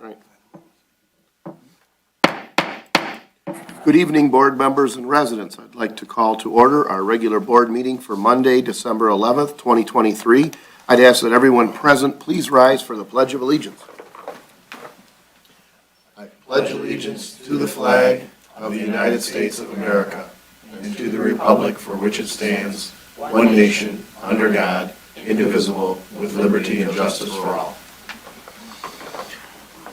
right. Good evening, board members and residents. I'd like to call to order our regular board meeting for Monday, December 11th, 2023. I'd ask that everyone present please rise for the Pledge of Allegiance. I pledge allegiance to the flag of the United States of America and to the republic for which it stands, one nation, under God, indivisible, with liberty and justice for all.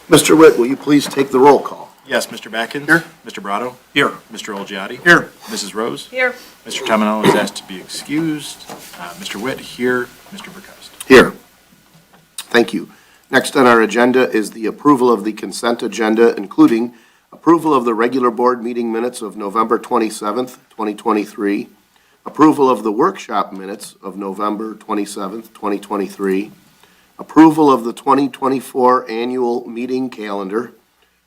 Mr. Witt, will you please take the roll call? Yes, Mr. Batkins. Here. Mr. Brado. Here. Mr. Olgiati. Here. Mrs. Rose. Here. Mr. Tominello is asked to be excused. Mr. Witt here. Mr. Burkowski. Here. Thank you. Next on our agenda is the approval of the consent agenda, including approval of the regular board meeting minutes of November 27th, 2023, approval of the workshop minutes of November 27th, 2023, approval of the 2024 annual meeting calendar,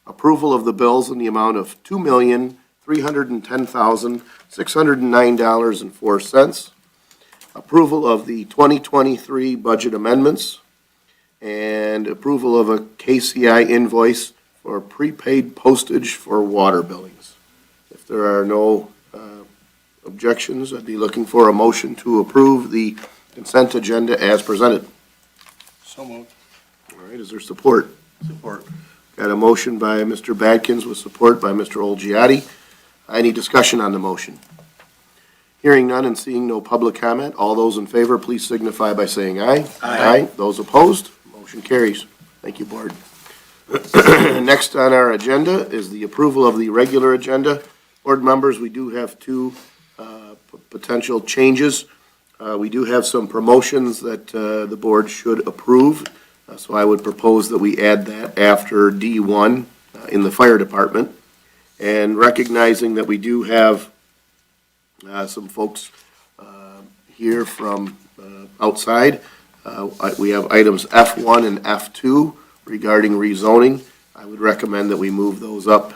approval of the bills in the amount of $2,310,609.04, approval of the 2023 budget amendments, and approval of a KCI invoice for prepaid postage for water billings. If there are no objections, I'd be looking for a motion to approve the consent agenda as presented. So moved. All right, is there support? Support. Got a motion by Mr. Badkins with support by Mr. Olgiati. Any discussion on the motion? Hearing none and seeing no public comment, all those in favor, please signify by saying aye. Aye. Those opposed, motion carries. Thank you, Board. Next on our agenda is the approval of the regular agenda. Board members, we do have two potential changes. We do have some promotions that the board should approve. So I would propose that we add that after D1 in the fire department. And recognizing that we do have some folks here from outside, we have items F1 and F2 regarding rezoning. I would recommend that we move those up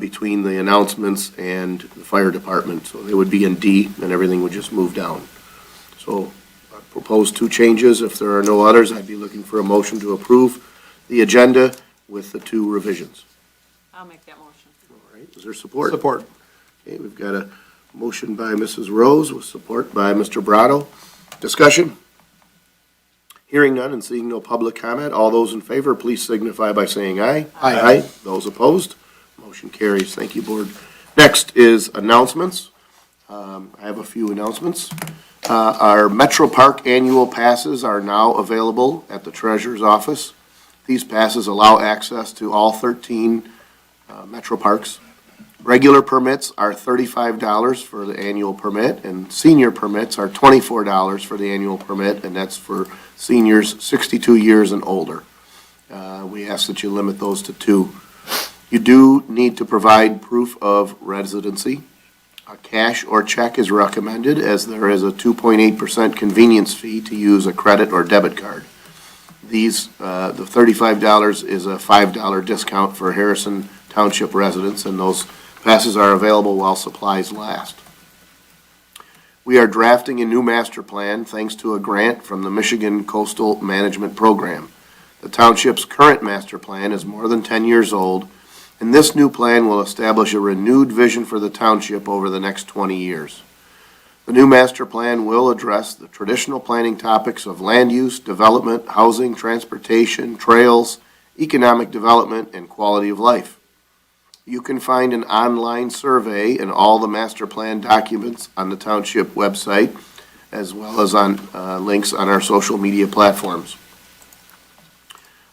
between the announcements and the fire department. So they would be in D and everything would just move down. So I propose two changes. If there are no others, I'd be looking for a motion to approve the agenda with the two revisions. I'll make that motion. All right, is there support? Support. Okay, we've got a motion by Mrs. Rose with support by Mr. Brado. Discussion? Hearing none and seeing no public comment, all those in favor, please signify by saying aye. Aye. Those opposed? Motion carries. Thank you, Board. Next is announcements. I have a few announcements. Our Metro Park annual passes are now available at the Treasurer's office. These passes allow access to all 13 Metro Parks. Regular permits are $35 for the annual permit, and senior permits are $24 for the annual permit, and that's for seniors 62 years and older. We ask that you limit those to 2. You do need to provide proof of residency. A cash or check is recommended, as there is a 2.8% convenience fee to use a credit or debit card. These, the $35 is a $5 discount for Harrison Township residents, and those passes are available while supplies last. We are drafting a new master plan thanks to a grant from the Michigan Coastal Management Program. The township's current master plan is more than 10 years old, and this new plan will establish a renewed vision for the township over the next 20 years. The new master plan will address the traditional planning topics of land use, development, housing, transportation, trails, economic development, and quality of life. You can find an online survey and all the master plan documents on the township website, as well as on links on our social media platforms.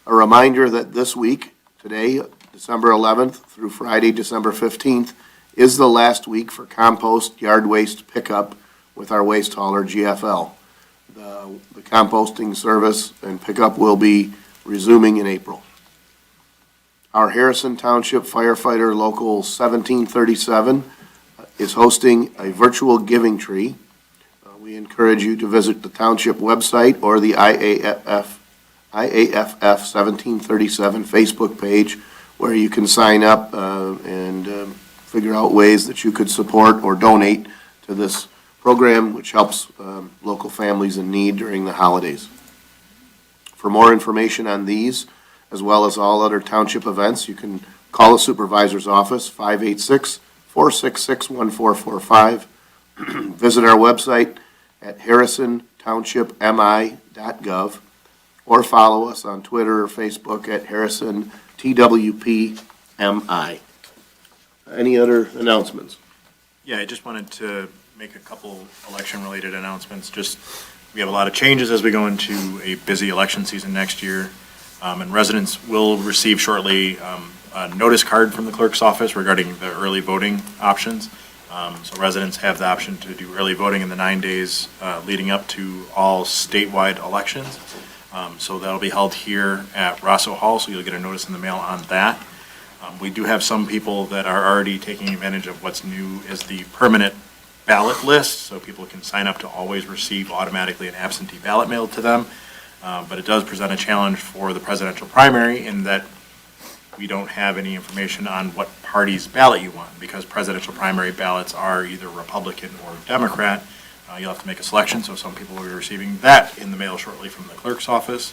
A reminder that this week, today, December 11th through Friday, December 15th, is the last week for compost yard waste pickup with our waste hauler, GFL. The composting service and pickup will be resuming in April. Our Harrison Township firefighter Local 1737 is hosting a virtual giving tree. We encourage you to visit the township website or the IAFF 1737 Facebook page, where you can sign up and figure out ways that you could support or donate to this program, which helps local families in need during the holidays. For more information on these as well as all other township events, you can call the supervisor's office, 586-466-1445. Visit our website at harrisontownshipmi.gov, or follow us on Twitter or Facebook at harrisontwpmi. Any other announcements? Yeah, I just wanted to make a couple election-related announcements. We have a lot of changes as we go into a busy election season next year. And residents will receive shortly a notice card from the clerk's office regarding the early voting options. So residents have the option to do early voting in the 9 days leading up to all statewide elections. So that'll be held here at Rosso Hall, so you'll get a notice in the mail on that. We do have some people that are already taking advantage of what's new is the permanent ballot list, so people can sign up to always receive automatically an absentee ballot mailed to them. But it does present a challenge for the presidential primary in that we don't have any information on what party's ballot you want, because presidential primary ballots are either Republican or Democrat. You'll have to make a selection, so some people will be receiving that in the mail shortly from the clerk's office.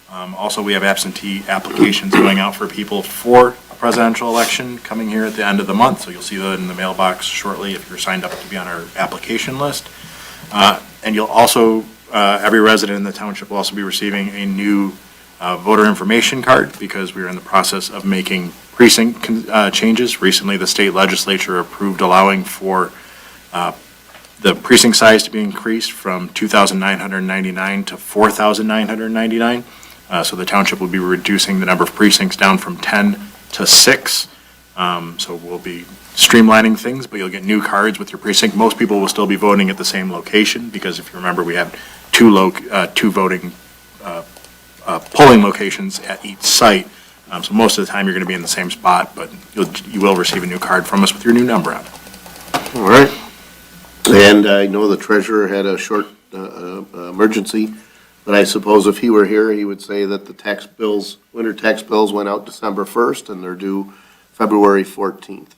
Also, we have absentee applications going out for people for a presidential election coming here at the end of the month, so you'll see that in the mailbox shortly if you're signed up to be on our application list. And you'll also, every resident in the township will also be receiving a new voter information card, because we are in the process of making precinct changes. Recently, the state legislature approved allowing for the precinct size to be increased from 2,999 to 4,999. So the township will be reducing the number of precincts down from 10 to 6. So we'll be streamlining things, but you'll get new cards with your precinct. Most people will still be voting at the same location, because if you remember, we have two voting polling locations at each site. So most of the time, you're going to be in the same spot, but you will receive a new card from us with your new number on it. All right. And I know the treasurer had a short emergency, but I suppose if he were here, he would say that the tax bills, winter tax bills went out December 1st, and they're due February 14th.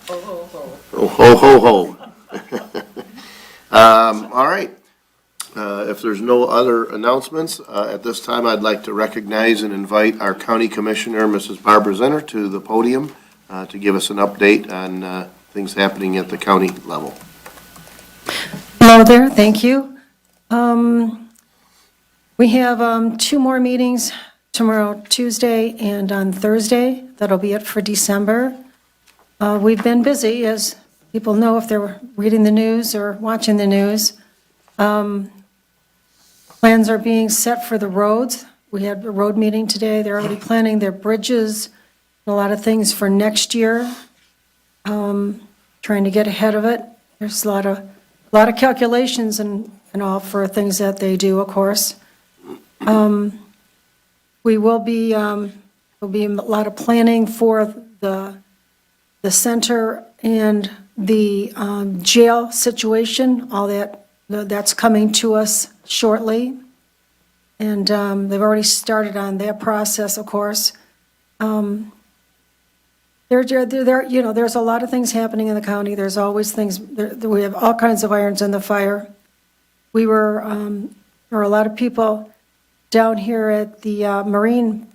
Ho, ho, ho. Oh, ho, ho, ho. All right. If there's no other announcements, at this time, I'd like to recognize and invite our county commissioner, Mrs. Barbara Zinner, to the podium to give us an update on things happening at the county level. Hello there, thank you. We have 2 more meetings tomorrow, Tuesday, and on Thursday. That'll be it for December. We've been busy, as people know if they're reading the news or watching the news. Plans are being set for the roads. We had a road meeting today. They're already planning their bridges, a lot of things for next year. Trying to get ahead of it. There's a lot of calculations and all for things that they do, of course. We will be, there'll be a lot of planning for the center and the jail situation, all that's coming to us shortly. And they've already started on that process, of course. There's a lot of things happening in the county. There's always things, we have all kinds of irons in the fire. There were a lot of people down here at the Marine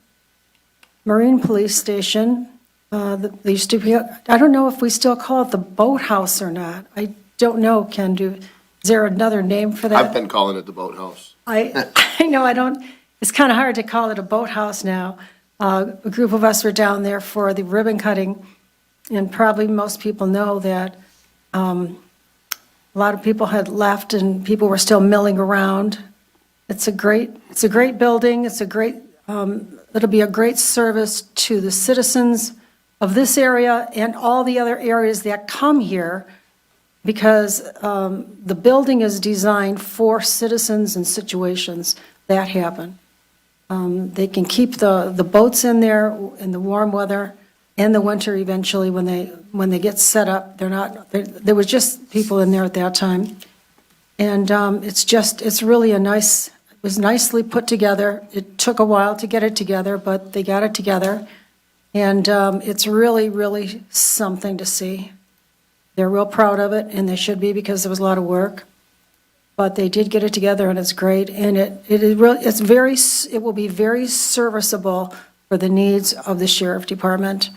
Police Station. They used to be, I don't know if we still call it the boathouse or not. I don't know, Ken, is there another name for that? I've been calling it the boathouse. I know, it's kind of hard to call it a boathouse now. A group of us were down there for the ribbon cutting, and probably most people know that a lot of people had left and people were still milling around. It's a great building. It'll be a great service to the citizens of this area and all the other areas that come here, because the building is designed for citizens and situations that happen. They can keep the boats in there in the warm weather and the winter eventually when they get set up. There was just people in there at that time. And it's really it was nicely put together. It took a while to get it together, but they got it together. And it's really, really something to see. They're real proud of it, and they should be, because there was a lot of work. but they did get it together, and it's great, and it will be very serviceable for the needs of the sheriff department.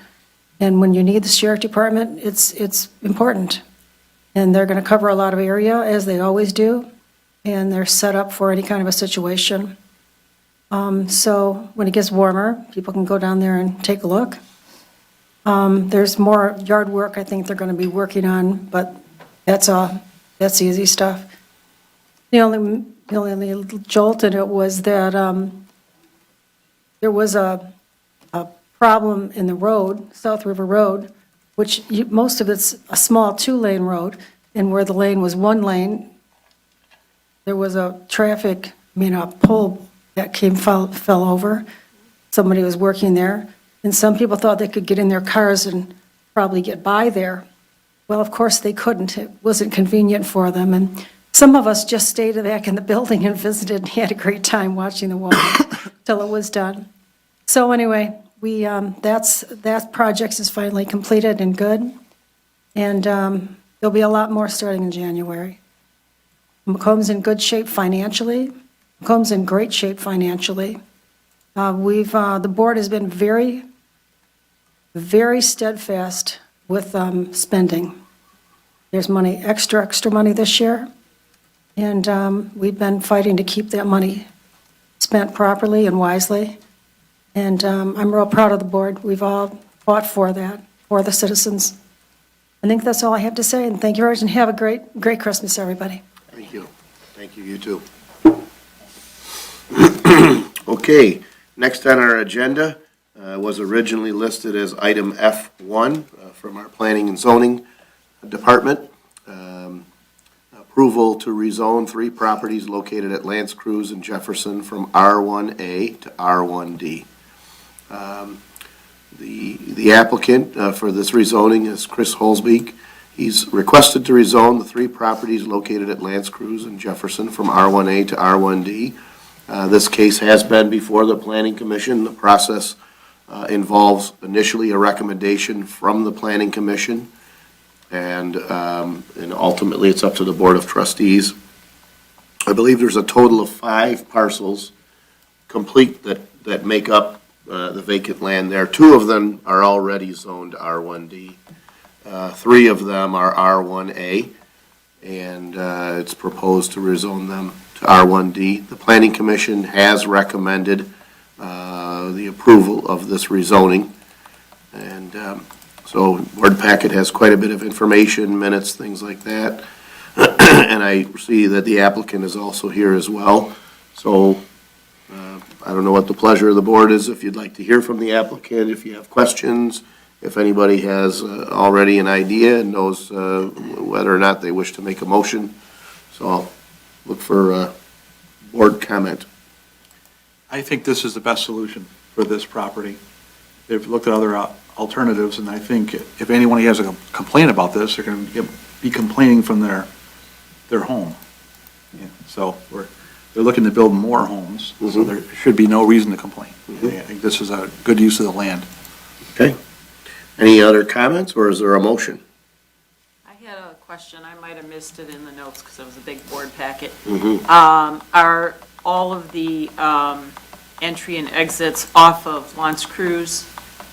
And when you need the sheriff department, it's important. And they're going to cover a lot of area, as they always do, and they're set up for any kind of a situation. So when it gets warmer, people can go down there and take a look. There's more yard work I think they're going to be working on, but that's easy stuff. The only jolt in it was that there was a problem in the road, South River Road, which most of it's a small 2-lane road, and where the lane was 1 lane, there was a pole that fell over. Somebody was working there, and some people thought they could get in their cars and probably get by there. Well, of course, they couldn't. It wasn't convenient for them, and some of us just stayed back in the building and visited and had a great time watching the water till it was done. So anyway, that project is finally completed and good, and there'll be a lot more starting in January. Macomb's in good shape financially. Macomb's in great shape financially. The board has been very, very steadfast with spending. There's money, extra money this year, and we've been fighting to keep that money spent properly and wisely. And I'm real proud of the board. We've all fought for that, for the citizens. I think that's all I have to say, and thank you very much, and have a great Christmas, everybody. Thank you. Thank you, you too. Okay, next on our agenda was originally listed as item F1 from our Planning and Zoning Department. Approval to rezone 3 properties located at Lance Cruz and Jefferson from R1A to R1D. The applicant for this rezoning is Chris Holzbeek. He's requested to rezone the 3 properties located at Lance Cruz and Jefferson from R1A to R1D. This case has been before the Planning Commission. The process involves initially a recommendation from the Planning Commission, and ultimately it's up to the Board of Trustees. I believe there's a total of 5 parcels complete that make up the vacant land there. 2 of them are already zoned R1D. 3 of them are R1A, and it's proposed to rezone them to R1D. The Planning Commission has recommended the approval of this rezoning. And so board packet has quite a bit of information, minutes, things like that. And I see that the applicant is also here as well. So I don't know what the pleasure of the board is, if you'd like to hear from the applicant, if you have questions, if anybody has already an idea and knows whether or not they wish to make a motion. So I'll look for board comment. I think this is the best solution for this property. They've looked at other alternatives, and I think if anyone has a complaint about this, they're going to be complaining from their home. Yeah, so they're looking to build more homes, so there should be no reason to complain. I think this is a good use of the land. Okay. Any other comments, or is there a motion? I had a question. I might have missed it in the notes because it was a big board packet. Mm-hmm. Are all of the entry and exits off of Lance Cruz,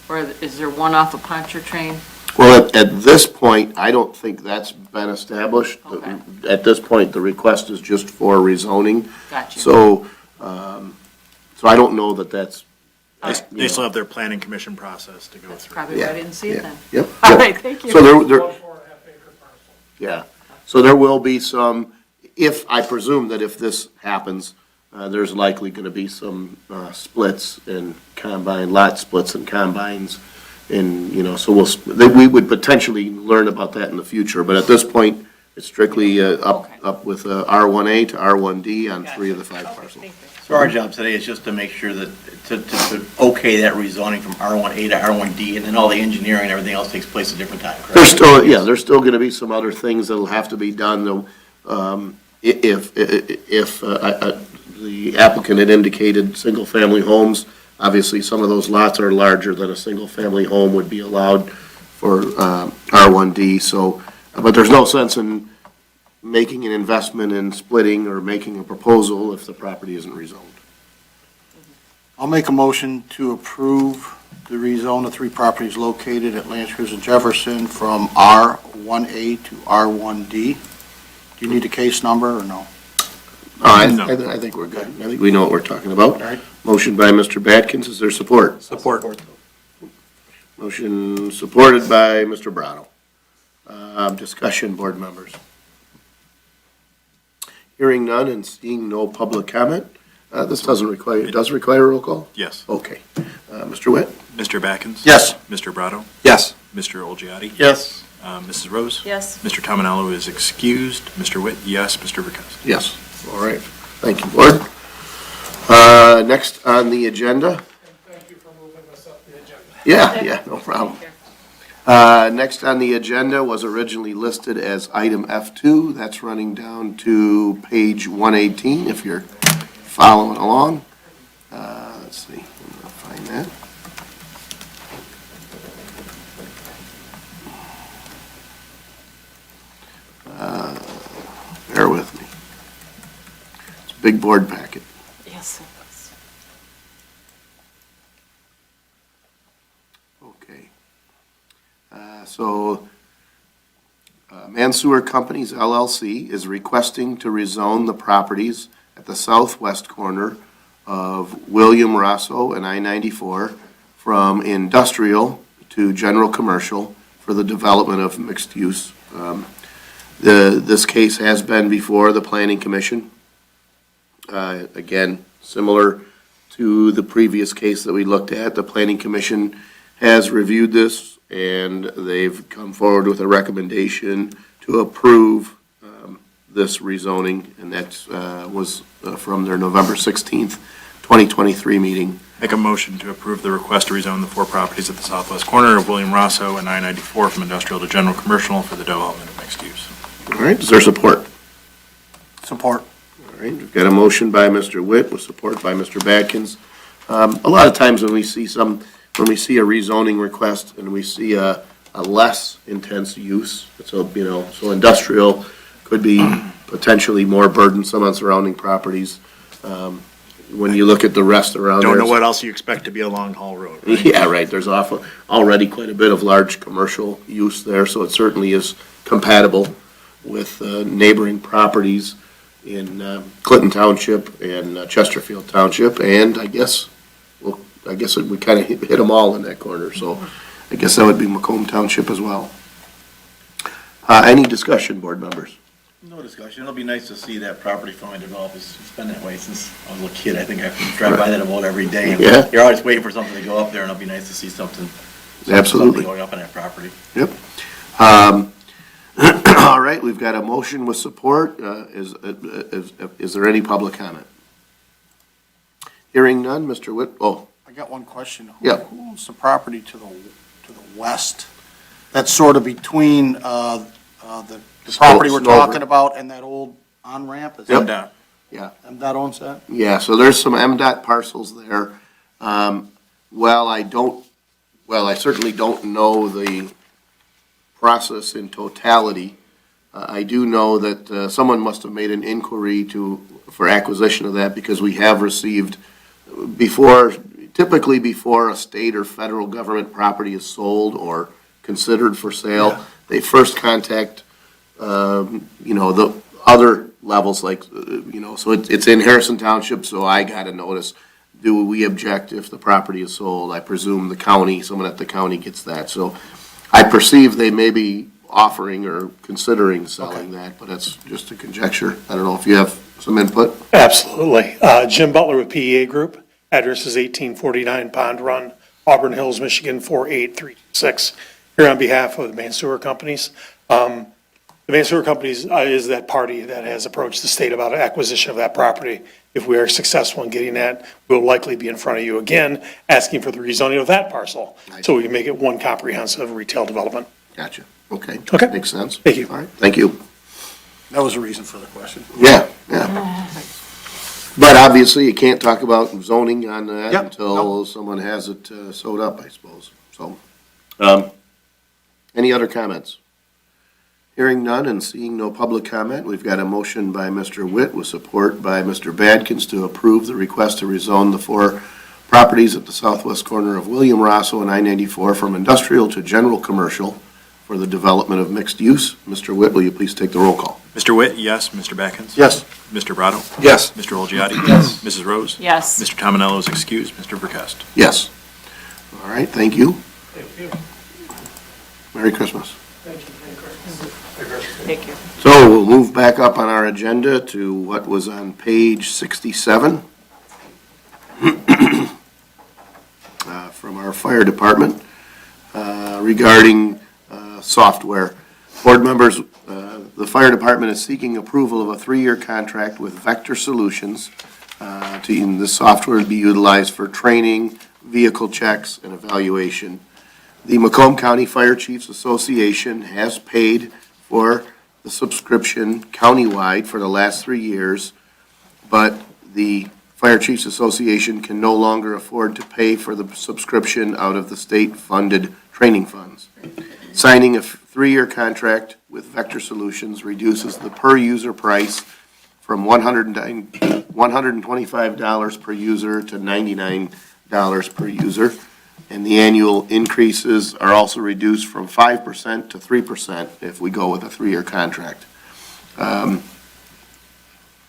or is there one off of Pontchartrain? Well, at this point, I don't think that's been established. Okay. At this point, the request is just for rezoning. Gotcha. So, so I don't know that that's. They still have their planning commission process to go That's through. probably why I didn't see it then. Yep. All yep. right, thank you. So yeah, so there will be some, I presume that if this happens, there's likely going to be some splits and lot splits and combines. And, so we would potentially learn about that in the future. But at this point, it's strictly up with R1A to R1D on 3 of the 5 parcels. Thank you. So our job today is just to make sure that, to okay that rezoning from R1A to R1D, and then all the engineering and everything else takes place at different time, correct? There's still going to be some other things that'll have to be done, though. If the applicant had indicated single-family homes, obviously some of those lots are larger than a single-family home would be allowed for R1D, so, but there's no sense in making an investment in splitting or making a proposal if the property isn't rezoned. I'll make a motion to approve the rezone of 3 properties located at Lance Cruise and Jefferson from R1A to R1D. Do you need a case number or no? No. I think we're good. I think we know what we're talking about. All right. Motion by Mr. Batkins, is there support? Support. Motion supported by Mr. Brado. Discussion, board members. Hearing none and seeing no public comment, this does require a roll call? Yes. Okay. Mr. Witt? Mr. Backens? Yes. Mr. Brado? Yes. Mr. Olgiati? Yes. Mrs. Rose? Yes. Mr. Tominello is excused. Mr. Witt, yes. Mr. Bukowski? Yes. All right. Thank you, board. Next on the agenda. Thank you for moving us up the agenda. Yeah, no problem. Next on the agenda was originally listed as item F2. That's running down to page 118, if you're following along. Let's see, I'm gonna find that. Bear with me. It's a big board packet. Yes, it was. Okay. Mansour Companies LLC is requesting to rezone the properties at the southwest corner of William Rosso and I-94 from industrial to general commercial for the development of mixed use. This case has been before the Planning Commission. Again, similar to the previous case that we looked at, the Planning Commission has reviewed this, and they've come forward with a recommendation to approve this rezoning, and that was from their November 16th, 2023 meeting. Make a motion to approve the request to rezone the 4 properties at the southwest corner of William Rosso and I-94 from industrial to general commercial for the development of mixed use. All right, is there support? Support. All right, we've got a motion by Mr. Witt with support by Mr. Batkins. A lot of times when we see a rezoning request and we see a less intense use, so industrial could be potentially more burdensome on surrounding properties. When you look at the rest around there. Don't know what else you expect to be a long haul road, right? Yeah, right, there's already quite a bit of large commercial use there, so it certainly is compatible with neighboring properties in Clinton Township and Chesterfield Township, and I guess we kind of hit them all in that corner, so I guess that would be Macomb Township as well. Any discussion, board members? No discussion. It'll be nice to see that property finally develop. It's been that way since I was a kid. I think I drive by that about every day. Yeah. You're always waiting for something to go up there, and it'll be nice to see something Absolutely. going up on that property. Yep. All right, we've got a motion with support. Is there any public comment? Hearing none, Mr. Witt, I got one question. Yeah. Who owns the property to the west? That's sort of between the property we're Snover. talking about and that old on-ramp? Is Yep. that- Yeah. MDOT owns that? Yeah, so there's some MDOT parcels there. I certainly don't know the process in totality. I do know that someone must have made an inquiry for acquisition of that, because we have received typically before a state or federal government property is sold or considered for sale, Yeah. they first contact, the other levels, so it's in Harrison Township, so I got a notice. Do we object if the property is sold? I presume someone at the county gets that. So I perceive they may be offering or considering selling that, but that's just a conjecture. I don't know if you have some input. Absolutely. Jim Butler with PEA Group. Address is 1849 Pond Run, Auburn Hills, Michigan, 48326. Here on behalf of the Mansour Companies. The Mansour Companies is that party that has approached the state about acquisition of that property. If we are successful in getting that, we'll likely be in front of you again, asking for the rezoning of that parcel, so we can make it one comprehensive retail development. Gotcha. Okay. Okay. Makes sense. Thank you. All right, thank you. That was the reason for the question. Yeah. But obviously, you can't talk about zoning on that Yep. until someone has it sewed up, I suppose. So, any other comments? Hearing none and seeing no public comment, we've got a motion by Mr. Witt with support by Mr. Badkins to approve the request to rezone the 4 properties at the southwest corner of William Rosso and I-94 from industrial to general commercial for the development of mixed use. Mr. Witt, will you please take the roll call? Mr. Witt, yes. Mr. Backens? Yes. Mr. Brado? Yes. Mr. Olgiati? Yes. Mrs. Rose? Yes. Mr. Tominello is excused. Mr. Verkest? Yes. All right, thank you. Merry Christmas. Thank you. So we'll move back up on our agenda to what was on page 67 from our fire department regarding software. Board members, the fire department is seeking approval of a 3-year contract with Vector Solutions to this software to be utilized for training, vehicle checks, and evaluation. The Macomb County Fire Chiefs Association has paid for the subscription countywide for the last 3 years, but the Fire Chiefs Association can no longer afford to pay for the subscription out of the state-funded training funds. Signing a 3-year contract with Vector Solutions reduces the per-user price from $125 per user to $99 per user, and the annual increases are also reduced from 5% to 3% if we go with a 3-year contract.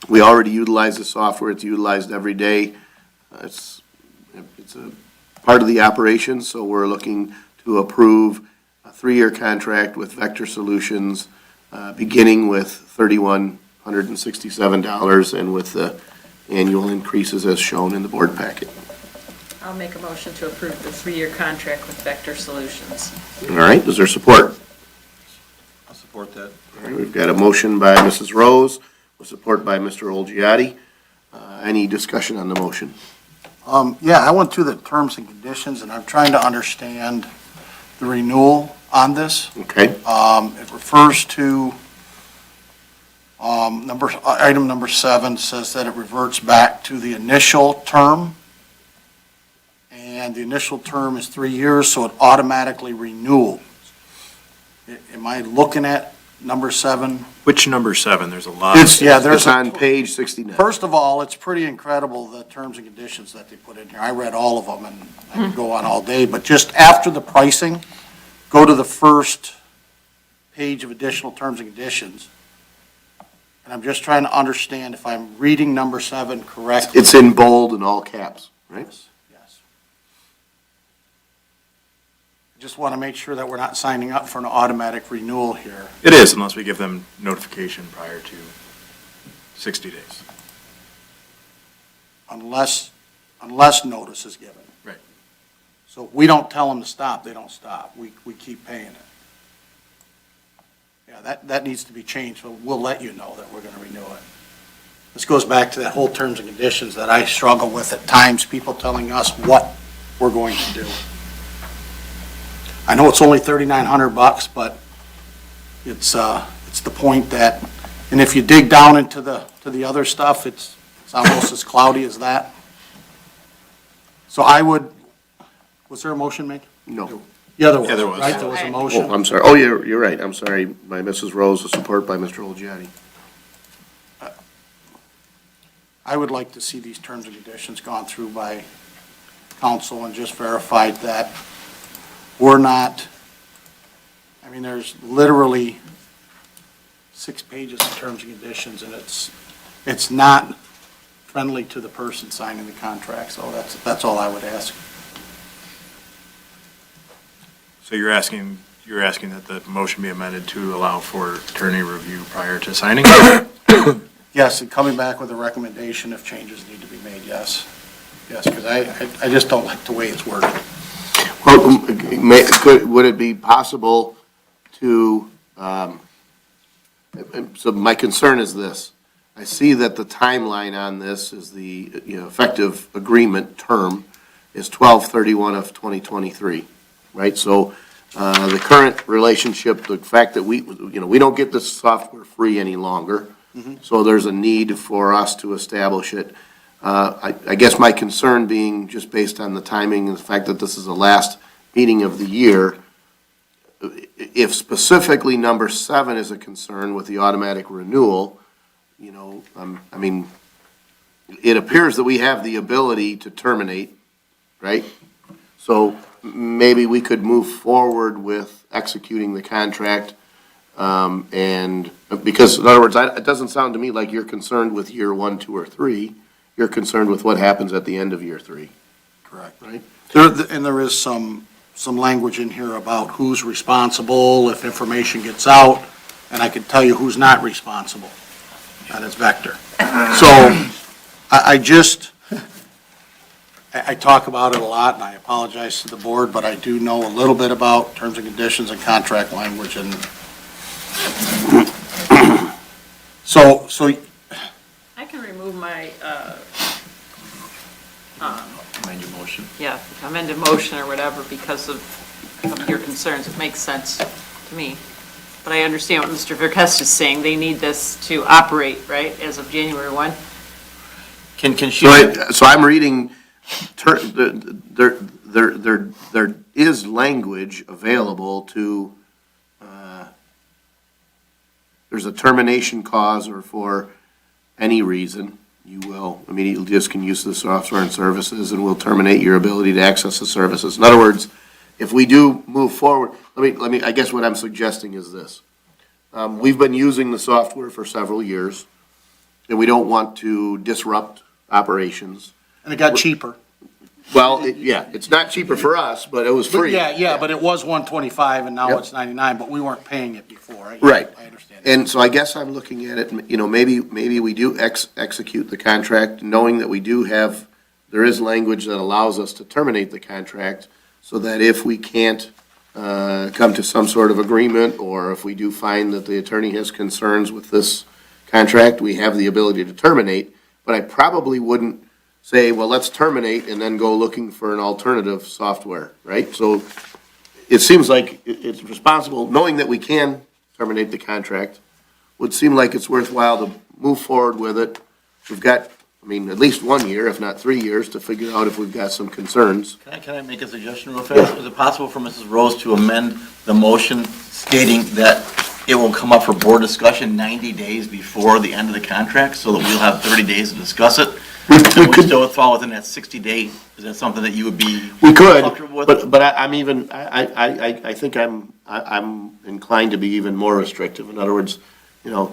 We already utilize the software. It's utilized every day. It's a part of the operation, so we're looking to approve a 3-year contract with Vector Solutions, beginning with $3,167 and with the annual increases as shown in the board packet. I'll make a motion to approve the 3-year contract with Vector Solutions. All right, is there support? I'll support that. All right, we've got a motion by Mrs. Rose, with support by Mr. Olgiati. Any discussion on the motion? Yeah, I went through the terms and conditions, and I'm trying to understand the renewal on this. Okay, It refers to, item number 7 says that it reverts back to the initial term, and the initial term is 3 years, so it automatically renews. Am I looking at number 7? Which number 7? There's a lot. Yeah, it's there's on page 69. First of all, it's pretty incredible, the terms and conditions that they put in here. I read all of them, and I could go on all day, but just after the pricing, go to the first page of additional terms and conditions. And I'm just trying to understand if I'm reading number 7 correctly. It's in bold and all caps, right? Yes. Just want to make sure that we're not signing up for an automatic renewal here. It is, unless we give them notification prior to 60 days. Unless notice is given. Right. So if we don't tell them to stop, they don't stop. We keep paying it. Yeah, that needs to be changed, so we'll let you know that we're going to renew it. This goes back to that whole terms and conditions that I struggle with at times, people telling us what we're going to do. I know it's only $3,900, but it's the point that, and if you dig down into the other stuff, it's almost as cloudy as that. So was there a motion made? No. Yeah, there was. Yeah, there was. Right, there was a motion. Oh, I'm sorry. Oh, you're right. I'm sorry. By Mrs. Rose, with support by Mr. Olgiati. I would like to see these terms and conditions gone through by council and just verified that we're not, I mean, there's literally 6 pages of terms and conditions, and it's not friendly to the person signing the contract, so that's all I would ask. So you're asking that the motion be amended to allow for attorney review prior to signing? Yes, and coming back with a recommendation if changes need to be made, yes. Yes, because I just don't like the way it's worded. Well, would it be possible to, so my concern is this. I see that the timeline on this is the, effective agreement term is 12/31 of 2023, right? So the current relationship, the fact that we don't get this software free any longer, so there's a need for us to establish it. I guess my concern being just based on the timing and the fact that this is the last meeting of the year, if specifically number 7 is a concern with the automatic renewal, I mean, it appears that we have the ability to terminate, right? So maybe we could move forward with executing the contract, and, because in other words, it doesn't sound to me like you're concerned with year 1, 2, or 3. You're concerned with what happens at the end of year 3. Correct. Right? And there is some language in here about who's responsible if information gets out, and I can tell you who's not responsible. That is Vector. So I talk about it a lot, and I apologize to the board, but I do know a little bit about terms and conditions and contract language, and so I can remove my, Amend your motion. yeah, amended motion or whatever because of your concerns. It makes sense to me. But I understand what Mr. Verkest is saying. They need this to operate, right, as of January 1? Can she? So I'm reading, there is language available to, there's a termination clause or for any reason, you will immediately discontinue the software and services and will terminate your ability to access the services. In other words, if we do move forward, I guess what I'm suggesting is this. We've been using the software for several years, and we don't want to disrupt operations. and it got cheaper. Well, it's not cheaper for us, but it was free. Yeah, but it was 125 and now Yep. it's 99, but we weren't paying it before. Right. I understand. And so I guess I'm looking at it, maybe we do execute the contract, knowing that we do have, there is language that allows us to terminate the contract, so that if we can't come to some sort of agreement, or if we do find that the attorney has concerns with this contract, we have the ability to terminate. But I probably wouldn't say, well, let's terminate and then go looking for an alternative software, right? So it seems like it's responsible, knowing that we can terminate the contract, would seem like it's worthwhile to move forward with it. We've got, at least 1 year, if not 3 years, to figure out if we've got some concerns. Can I make a suggestion real fast? Is it possible for Mrs. Rose to amend the motion stating that it will come up for board discussion 90 days before the end of the contract, so that we'll have 30 days to discuss it? And we still would fall within that 60-day, is that something that you would be We could, comfortable with? but I think I'm inclined to be even more restrictive. In other words, 2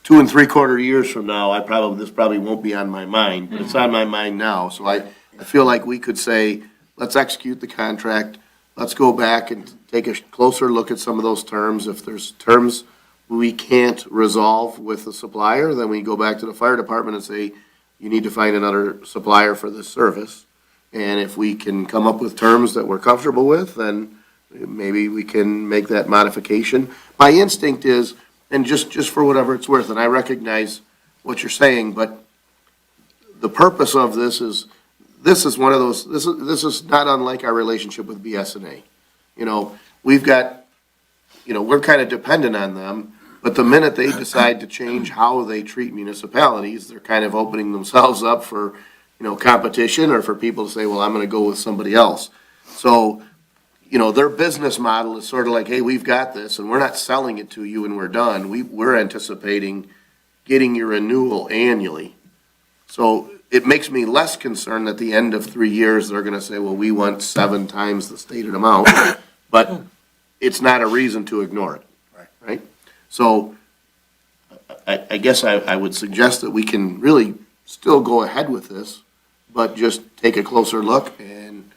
3/4 years from now, this probably won't be on my mind, but it's on my mind now. So I feel like we could say, let's execute the contract, let's go back and take a closer look at some of those terms. If there's terms we can't resolve with the supplier, then we go back to the fire department and say, you need to find another supplier for this service. And if we can come up with terms that we're comfortable with, then maybe we can make that modification. My instinct is, and just for whatever it's worth, and I recognize what you're saying, but the purpose of this is one of those, this is not unlike our relationship with BS&A. We've got, we're kind of dependent on them, but the minute they decide to change how they treat municipalities, they're kind of opening themselves up for, competition, or for people to say, well, I'm gonna go with somebody else. So, their business model is sort of like, hey, we've got this, and we're not selling it to you and we're done. We're anticipating getting your renewal annually. So it makes me less concerned that at the end of 3 years, they're gonna say, well, we want 7 times the stated amount, but it's not a reason to ignore it, right? So I guess I would suggest that we can really still go ahead with this, but just take a closer look and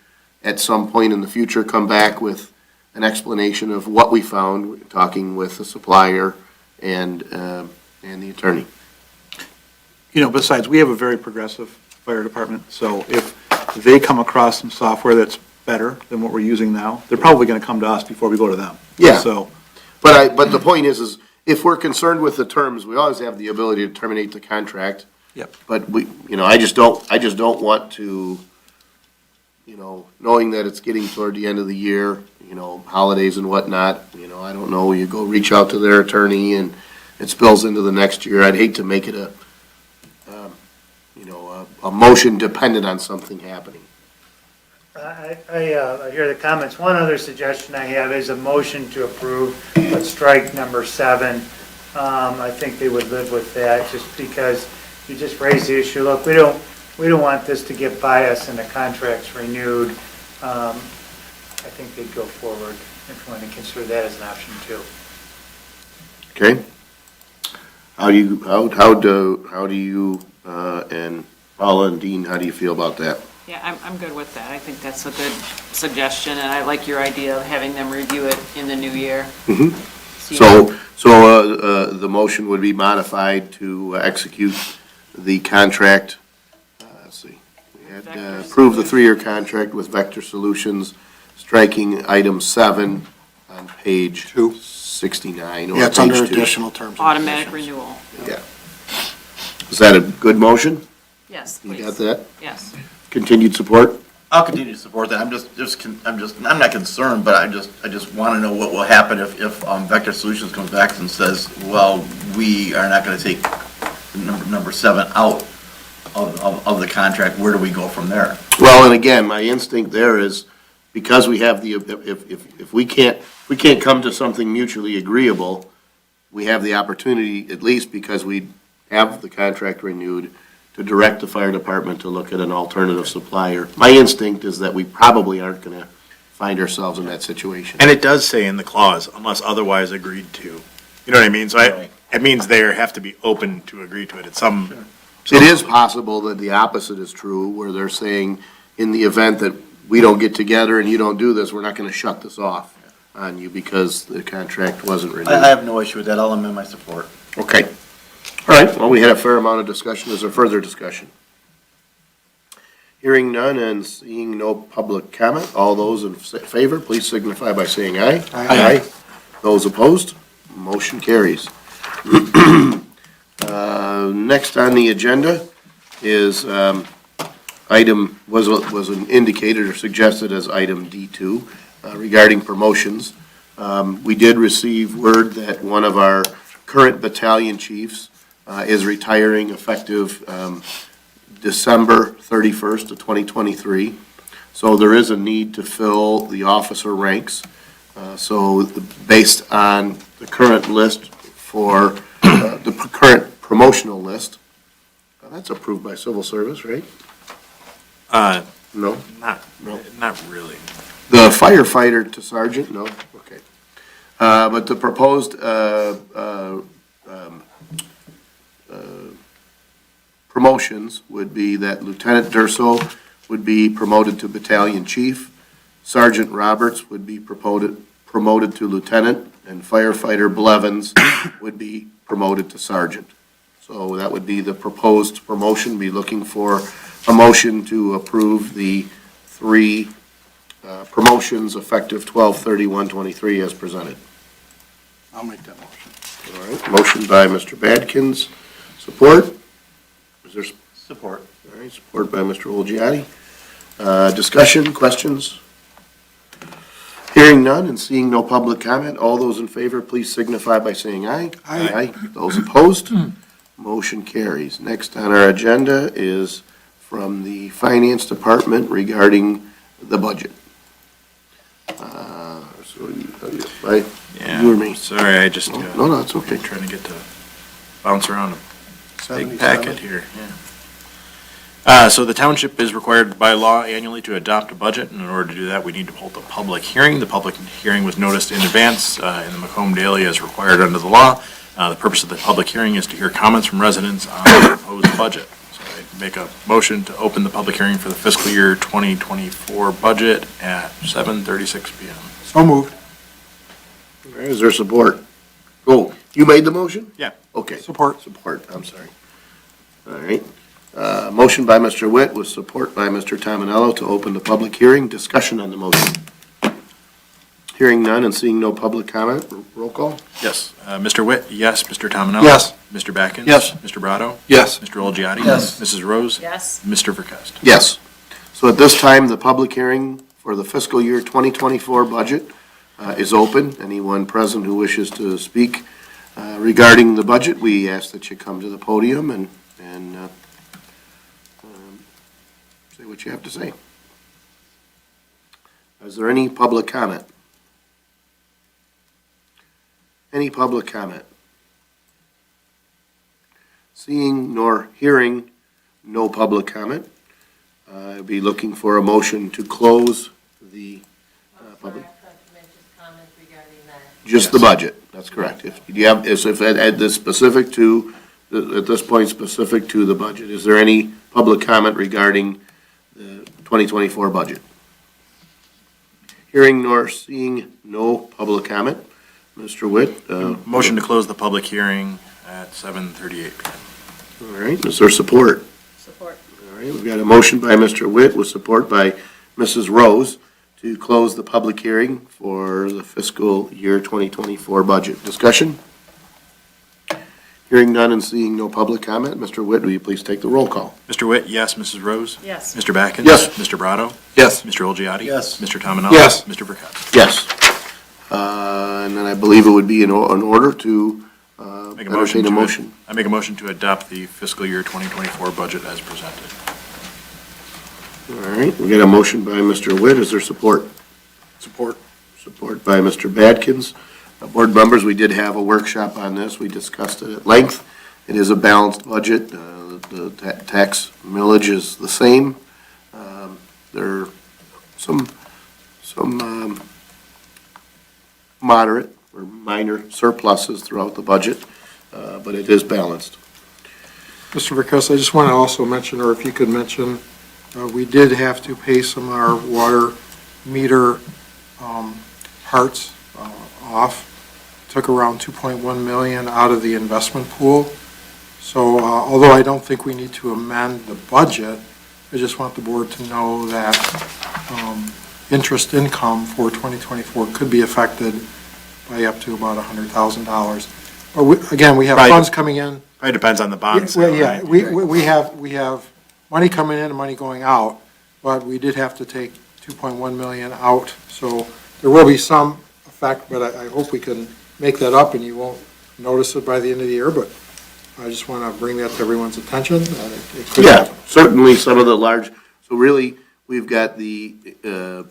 at some point in the future, come back with an explanation of what we found, talking with the supplier and the attorney. Besides, we have a very progressive fire department, so if they come across some software that's better than what we're using now, they're probably gonna come to us before we go to them. Yeah. So, But the point is if we're concerned with the terms, we always have the ability to terminate the contract. Yep. But I just don't want to, knowing that it's getting toward the end of the year, holidays and whatnot, I don't know, you go reach out to their attorney and it spills into the next year. I'd hate to make it a motion dependent on something happening. I hear the comments. One other suggestion I have is a motion to approve, but strike number 7. I think they would live with that, just because you just raised the issue. Look, we don't want this to get by us and the contract's renewed. I think they'd go forward if you want to consider that as an option too. Okay. How do you, and Paula and Dean, how do you feel about that? Yeah, I'm good with that. I think that's a good suggestion, and I like your idea of having them review it in the new year. So, the motion would be modified to execute the contract, let's see, we had approved the 3-year contract with Vector Solutions, striking item 7 on page 69. or Yeah, it's under page 2. additional terms. and Automatic conditions. renewal. Yeah. Is that a good motion? Yes, You please. got that? Yes. Continued support? I'll continue to support that. I'm not concerned, but I just want to know what will happen if Vector Solutions comes back and says, well, we are not going to take number 7 out of the contract. Where do we go from there? Well, and again, my instinct there is, because we have the, if we can't come to something mutually agreeable, we have the opportunity, at least because we have the contract renewed, to direct the fire department to look at an alternative supplier. My instinct is that we probably aren't going to find ourselves in that situation. And it does say in the clause, unless otherwise agreed to. You know what I mean? So it means they have to be open to agree to it at some. It is possible that the opposite is true, where they're saying, in the event that we don't get together and you don't do this, we're not going to shut this off on you because the contract wasn't renewed. I have no issue with that. I'll amend my support. Okay. All right, well, we had a fair amount of discussion. Is there further discussion? Hearing none and seeing no public comment, all those in favor, please signify by saying aye. Aye. Those opposed, motion carries. Next on the agenda is item, was indicated or suggested as item D2 regarding promotions. We did receive word that one of our current battalion chiefs is retiring effective December 31st of 2023. So there is a need to fill the officer ranks. So based on the current list for, the current promotional list, that's approved by civil service, right? No? Not really. The firefighter to sergeant, no? Okay. But the proposed promotions would be that Lieutenant Durso would be promoted to battalion chief, Sergeant Roberts would be promoted to lieutenant, and firefighter Blevins would be promoted to sergeant. So that would be the proposed promotion. Be looking for a motion to approve the 3 promotions effective 12/31/23 as presented. I'll make that motion. All right, motion by Mr. Badkins, support? Is there Support. All right, support by Mr. Olgiati. Discussion, questions? Hearing none and seeing no public comment, all those in favor, please signify by saying aye. Aye. Those opposed? Motion carries. Next on our agenda is from the Finance Department regarding the budget. You or me? Sorry, I just, No, it's okay. trying to get to bounce around a big 77. packet here, yeah. So the township is required by law annually to adopt a budget, and in order to do that, we need to hold a public hearing. The public hearing was noticed in advance in the Macomb Daily as required under the law. The purpose of the public hearing is to hear comments from residents on the proposed budget. So I make a motion to open the public hearing for the fiscal year 2024 budget at 7:36 PM. So moved. All right, is there support? Oh, you made the motion? Yeah. Okay. Support. Support, I'm sorry. All right. Motion by Mr. Witt with support by Mr. Tominello to open the public hearing. Discussion on the motion. Hearing none and seeing no public comment, roll call? Yes. Mr. Witt, yes. Mr. Tominello? Yes. Mr. Backens? Yes. Mr. Brado? Yes. Mr. Olgiati? Yes. Mrs. Rose? Yes. Mr. Verkest? Yes. So at this time, the public hearing for the fiscal year 2024 budget is open. Anyone present who wishes to speak regarding the budget, we ask that you come to the podium and say what you have to say. Is there any public comment? Any public comment? Seeing nor hearing no public comment, I'd be looking for a motion to close the public. Just the budget, that's correct. If you have, if at this specific to, at this point specific to the budget, is there any public comment regarding the 2024 budget? Hearing nor seeing no public comment, Mr. Witt. Motion to close the public hearing at 7:38 PM. All right, is there support? Support. All right, we've got a motion by Mr. Witt with support by Mrs. Rose to close the public hearing for the fiscal year 2024 budget. Discussion? Hearing none and seeing no public comment, Mr. Witt, will you please take the roll call? Mr. Witt, yes. Mrs. Rose? Yes. Mr. Backens? Yes. Mr. Brado? Yes. Mr. Olgiati? Yes. Mr. Tominelli? Yes. Mr. Burkowski? Yes. And then I believe it would be in order to Make a motion entertain a to- motion. I make a motion to adopt the fiscal year 2024 budget as presented. All right, we got a motion by Mr. Witt. Is there support? Support. Support by Mr. Badkins. Board members, we did have a workshop on this. We discussed it at length. It is a balanced budget. The tax millage is the same. There are some moderate or minor surpluses throughout the budget, but it is balanced. Mr. Burkowski, I just want to also mention, or if you could mention, we did have to pay some of our water meter parts off. Took around 2.1 million out of the investment pool. So although I don't think we need to amend the budget, I just want the board to know that interest income for 2024 could be affected by up to about $100,000. But again, we have Right. funds coming in. Probably depends on the bond Well, sale. yeah, right? we have money coming in and money going out, but we did have to take 2.1 million out, so there will be some effect, but I hope we can make that up and you won't notice it by the end of the year, but I just want to bring that to everyone's attention. It could Yeah, happen. certainly some of the large, so really, we've got the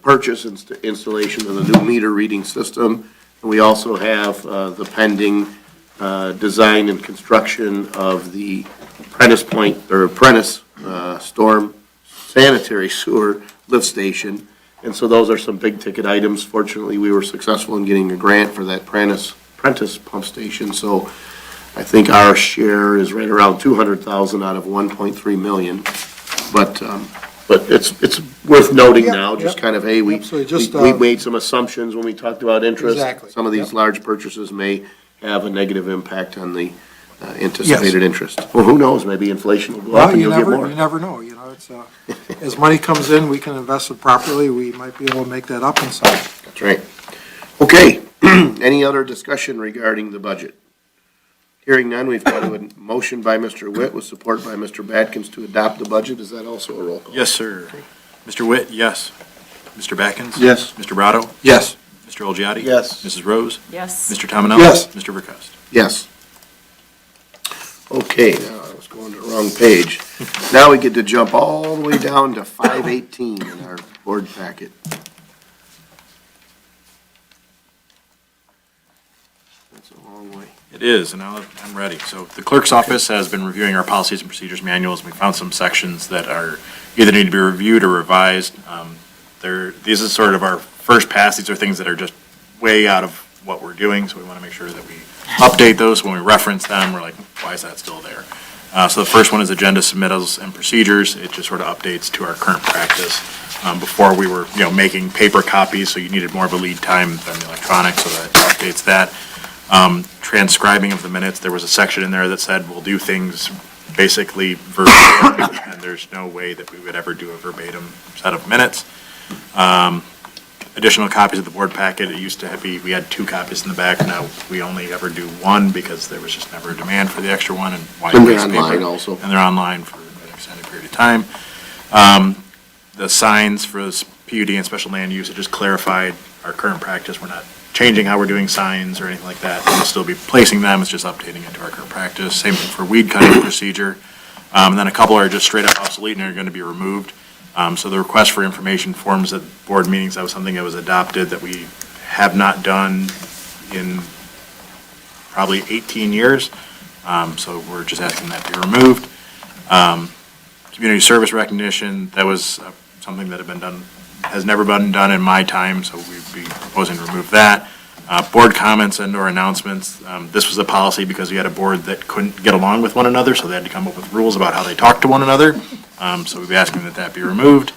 purchase and installation of the new meter reading system, and we also have the pending design and construction of the Apprentice storm sanitary sewer lift station. And so those are some big ticket items. Fortunately, we were successful in getting a grant for that Apprentice pump station. So I think our share is right around 200,000 out of 1.3 million. But it's worth noting Yep, now, just yep. kind of, hey, we Absolutely, just, made some assumptions when we talked about interest. Exactly, Some of these yep. large purchases may have a negative impact on the anticipated interest. Well, who knows, maybe inflation will go up Well, and you you'll get never more. know, it's, as money comes in, we can invest it properly, we might be able to make that up in some. That's right. Okay, any other discussion regarding the budget? Hearing none, we've got a motion by Mr. Witt with support by Mr. Badkins to adopt the budget. Is that also a roll call? Yes, sir. Mr. Witt, yes. Mr. Backens? Yes. Mr. Brado? Yes. Mr. Olgiati? Yes. Mrs. Rose? Yes. Mr. Tominelli? Yes. Mr. Burkowski? Yes. Okay, now I was going to the wrong page. Now we get to jump all the way down to 518 in our board packet. That's a long way. It is, and I'm ready. So the clerk's office has been reviewing our policies and procedures manuals, and we found some sections that are either need to be reviewed or revised. These are sort of our first pass. These are things that are just way out of what we're doing, so we want to make sure that we update those. When we reference them, we're like, why is that still there? So the first one is agenda submittals and procedures. It just sort of updates to our current practice. Before we were, making paper copies, so you needed more of a lead time than the electronic, so that updates that. Transcribing of the minutes, there was a section in there that said we'll do things basically verbatim, and there's no way that we would ever do a verbatim set of minutes. Additional copies of the board packet, it used to be, we had 2 copies in the back, now we only ever do 1 because there was just never a demand for the extra one, and why And they're waste paper? online also. And they're online for an extended period of time. The signs for this PUD and special land use, it just clarified our current practice. We're not changing how we're doing signs or anything like that. We'll still be placing them, it's just updating it to our current practice. Same thing for weed cutting procedure. And then a couple are just straight up obsolete and are going to be removed. So the request for information forms at board meetings, that was something that was adopted that we have not done in probably 18 years. So we're just asking that be removed. Community service recognition, that was something that has never been done in my time, so we'd be proposing to remove that. Board comments and/or announcements, this was a policy because we had a board that couldn't get along with one another, so they had to come up with rules about how they talk to one another. So we'd be asking that that be removed.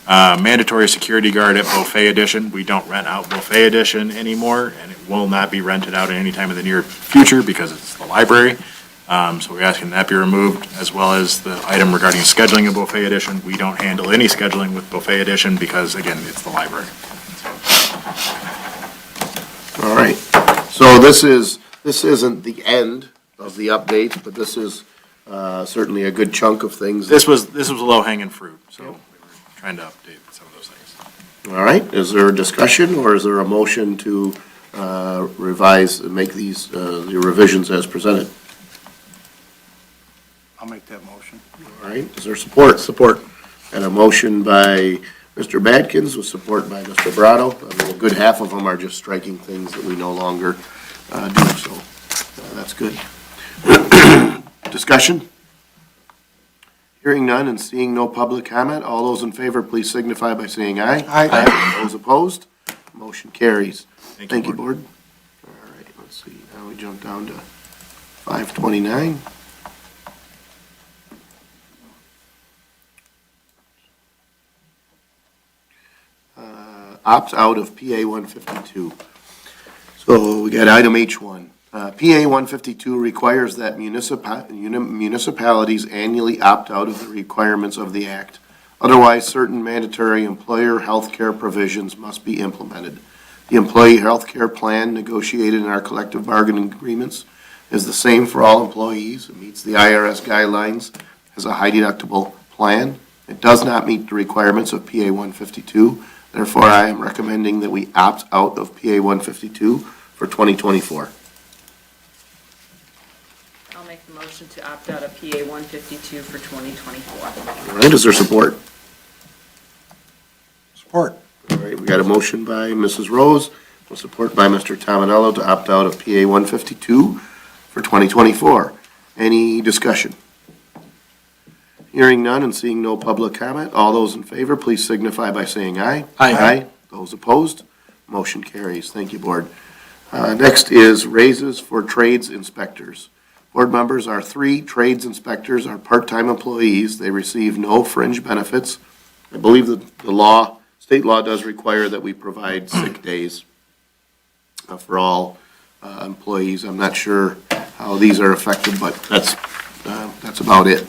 Mandatory security guard at Buffet Edition, we don't rent out Buffet Edition anymore, and it will not be rented out at any time in the near future because it's the library. So we're asking that be removed, as well as the item regarding scheduling of Buffet Edition. We don't handle any scheduling with Buffet Edition because, again, it's the library. All right, so this isn't the end of the update, but this is certainly a good chunk of things. This was low-hanging fruit, so we were trying to update some of those things. All right, is there a discussion, or is there a motion to revise, make these, the revisions as presented? I'll make that motion. All right, is there support? Support. And a motion by Mr. Badkins with support by Mr. Brado. I mean, a good half of them are just striking things that we no longer do, so that's good. Discussion? Hearing none and seeing no public comment, all those in favor, please signify by saying aye. Aye. Those opposed? Motion carries. Thank you, Board. All right, let's see, now we jump down to 529. Opt out of PA 152. So we got item H1. PA 152 requires that municipalities annually opt out of the requirements of the act. Otherwise, certain mandatory employer health care provisions must be implemented. The employee health care plan negotiated in our collective bargaining agreements is the same for all employees. It meets the IRS guidelines, has a high deductible plan. It does not meet the requirements of PA 152. Therefore, I am recommending that we opt out of PA 152 for 2024. I'll make the motion to opt out of PA 152 for 2024. All right, is there support? Support. All right, we got a motion by Mrs. Rose, with support by Mr. Tominello to opt out of PA 152 for 2024. Any discussion? Hearing none and seeing no public comment, all those in favor, please signify by saying aye. Aye. Those opposed? Motion carries. Thank you, Board. Next is raises for trades inspectors. Board members, our 3 trades inspectors are part-time employees. They receive no fringe benefits. I believe that the state law does require that we provide sick days for all employees. I'm not sure how these are affected, but that's about it.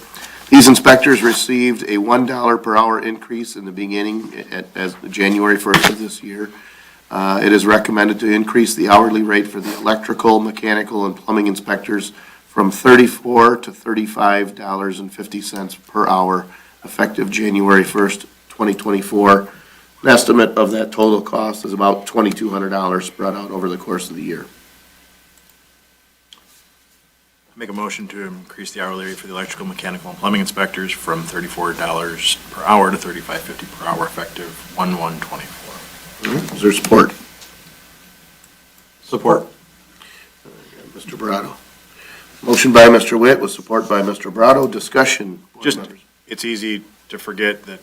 These inspectors received a $1 per hour increase in the beginning as January 1st of this year. It is recommended to increase the hourly rate for the electrical, mechanical, and plumbing inspectors from $34 to $35.50 per hour, effective January 1st, 2024. An estimate of that total cost is about $2,200 spread out over the course of the year. Make a motion to increase the hourly rate for the electrical, mechanical, and plumbing inspectors from $34 per hour to $35.50 per hour, effective 1/1/24. Is there support? Support. Mr. Brado. Motion by Mr. Witt with support by Mr. Brado. Discussion. Board Just, members. it's easy to forget that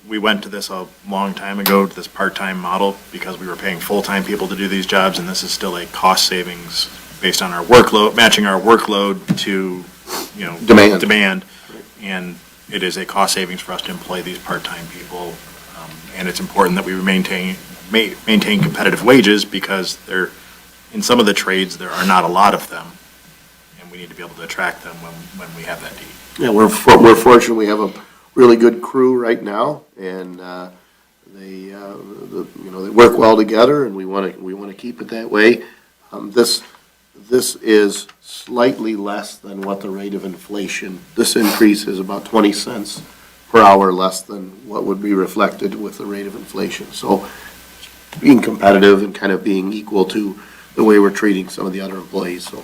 we went to this a long time ago, to this part-time model, because we were paying full-time people to do these jobs, and this is still a cost savings based on our workload, matching our workload to, demand. And it is a cost savings for us to employ these part-time people. And it's important that we maintain competitive wages, because in some of the trades, there are not a lot of them. And we need to be able to attract them when we have that need. Yeah, we're fortunate we have a really good crew right now, and they work well together, and we want to keep it that way. This is slightly less than what the rate of inflation. This increase is about 20 cents per hour less than what would be reflected with the rate of inflation. So being competitive and kind of being equal to the way we're treating some of the other employees, so.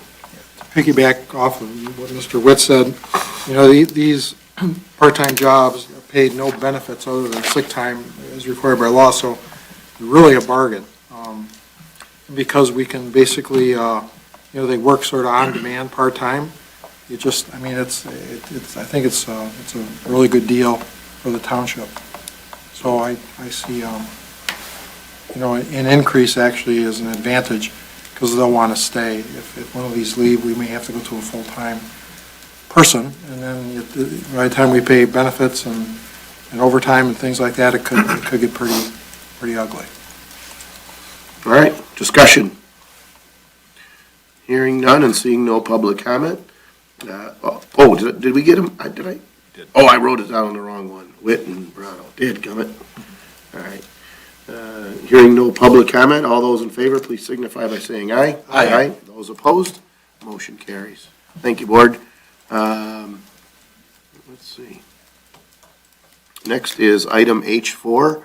Piggyback off of what Mr. Witt said, these part-time jobs, paid no benefits other than sick time as required by law, so really a bargain. Because we can basically, they work sort of on demand, part-time. I think it's a really good deal for the township. So I see, an increase actually is an advantage because they'll want to stay. If one of these leave, we may have to go to a full-time person, and then by the time we pay benefits and overtime and things like that, it could get pretty ugly. All right, discussion. Hearing none and seeing no public comment. Did we get him? Did I? Did. Oh, I wrote it down on the wrong one. Witt and Brado. Did, gummit. All right. Hearing no public comment, all those in favor, please signify by saying aye. Aye. Those opposed, motion carries. Thank you, Board. Let's see. Next is item H4.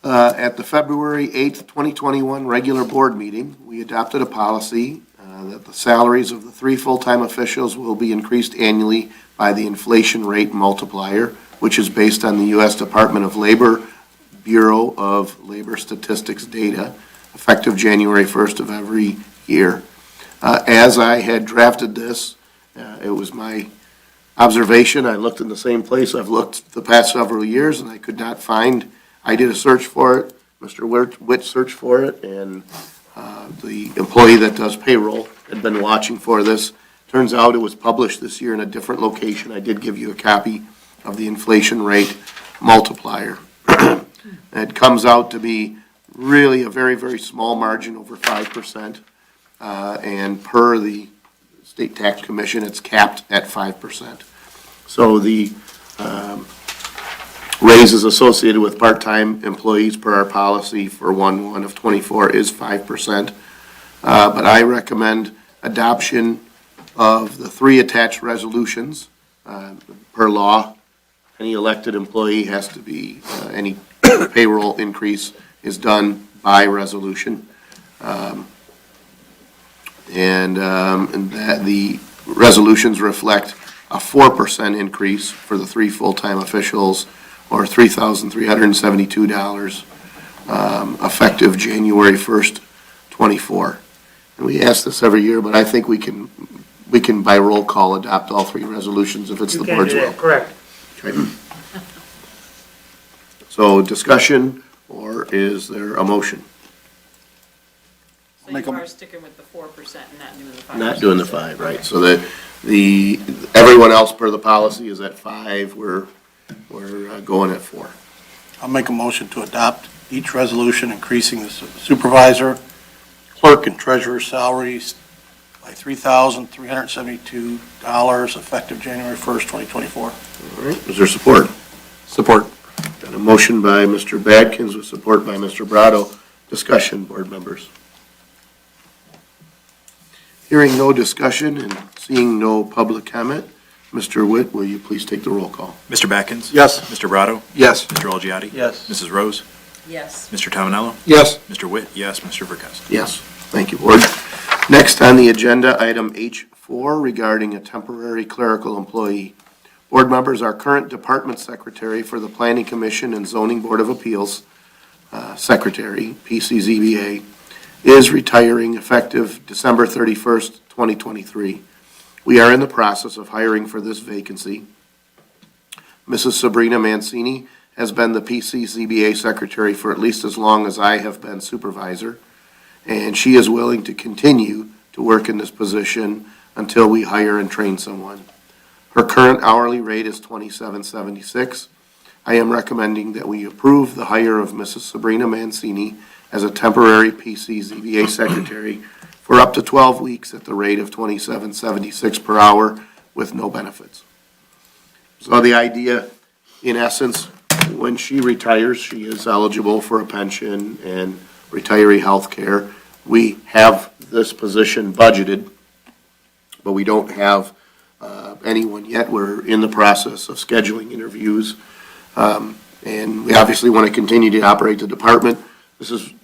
At the February 8th, 2021 regular board meeting, we adopted a policy that the salaries of the 3 full-time officials will be increased annually by the inflation rate multiplier, which is based on the U.S. Department of Labor Bureau of Labor Statistics data, effective January 1st of every year. As I had drafted this, it was my observation. I looked in the same place I've looked the past several years, and I could not find. I did a search for it. Mr. Witt searched for it, and the employee that does payroll had been watching for this. Turns out it was published this year in a different location. I did give you a copy of the inflation rate multiplier. It comes out to be really a very, very small margin, over 5%. And per the State Tax Commission, it's capped at 5%. So the raises associated with part-time employees per our policy for 1/1 of '24 is 5%. But I recommend adoption of the 3 attached resolutions. Per law, any elected employee has to be, any payroll increase is done by resolution. And that the resolutions reflect a 4% increase for the 3 full-time officials, or $3,372, effective January 1st, '24. And we ask this every year, but I think we can by roll call adopt all 3 resolutions if it's the board's will. Correct. Okay. So discussion, or is there a motion? So you are sticking with the 4% and not doing the 5%? Not doing the 5, right. So that everyone else per the policy is at 5, we're going at 4. I'll make a motion to adopt each resolution increasing the supervisor, clerk, and treasurer's salaries by $3,372 effective January 1st, 2024. All right, is there support? Support. Got a motion by Mr. Badkins with support by Mr. Brado. Discussion, board members. Hearing no discussion and seeing no public comment, Mr. Witt, will you please take the roll call? Mr. Batkins? Yes. Mr. Brado? Yes. Mr. Olgiati? Yes. Mrs. Rose? Yes. Mr. Tominello? Yes. Mr. Witt? Yes. Mr. Verkowski? Yes, thank you, board. Next on the agenda, item H4 regarding a temporary clerical employee. Board members, our current department secretary for the Planning Commission and Zoning Board of Appeals, Secretary, PCZBA, is retiring effective December 31st, 2023. We are in the process of hiring for this vacancy. Mrs. Sabrina Mancini has been the PCZBA secretary for at least as long as I have been supervisor, and she is willing to continue to work in this position until we hire and train someone. Her current hourly rate is $27.76. I am recommending that we approve the hire of Mrs. Sabrina Mancini as a temporary PCZBA secretary for up to 12 weeks at the rate of $27.76 per hour with no benefits. So the idea, in essence, when she retires, she is eligible for a pension and retiree health care. We have this position budgeted, but we don't have anyone yet. We're in the process of scheduling interviews. And we obviously want to continue to operate the department. This is,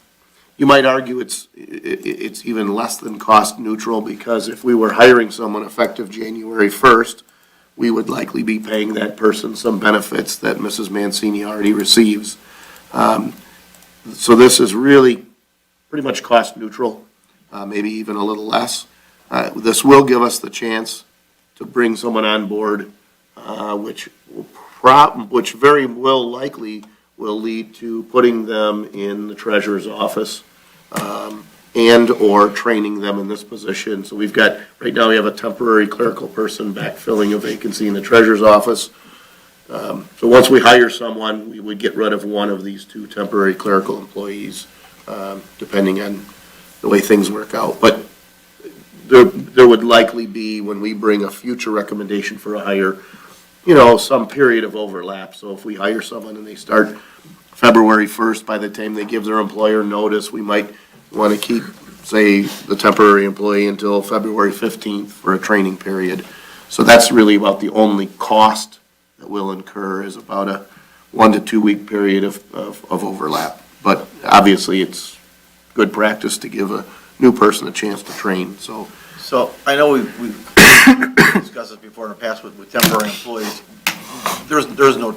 you might argue it's even less than cost neutral, because if we were hiring someone effective January 1st, we would likely be paying that person some benefits that Mrs. Mancini already receives. So this is really pretty much cost neutral, maybe even a little less. This will give us the chance to bring someone on board, which very will likely will lead to putting them in the treasurer's office, and/or training them in this position. So we've got, right now, we have a temporary clerical person backfilling a vacancy in the treasurer's office. So once we hire someone, we would get rid of one of these two temporary clerical employees, depending on the way things work out. But there would likely be, when we bring a future recommendation for a hire, some period of overlap. So if we hire someone and they start February 1st, by the time they give their employer notice, we might want to keep, say, the temporary employee until February 15th for a training period. So that's really about the only cost that will incur, is about a 1 to 2 week period of overlap. But obviously, it's good practice to give a new person a chance to train, so. So I know we've discussed this before in the past with temporary employees. There's no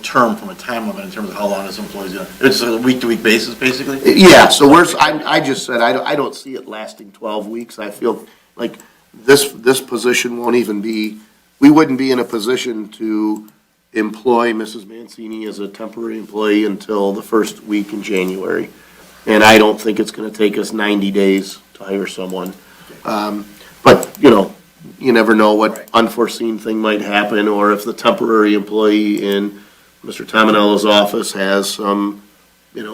term from a time limit in terms of how long this employee's gonna, it's a week-to-week basis, basically? Yeah, so I just said, I don't see it lasting 12 weeks. I feel like this position won't even be, we wouldn't be in a position to employ Mrs. Mancini as a temporary employee until the first week in January. And I don't think it's gonna take us 90 days to hire someone. But, you never know what unforeseen thing might happen, or if the temporary employee in Mr. Tominello's office has some,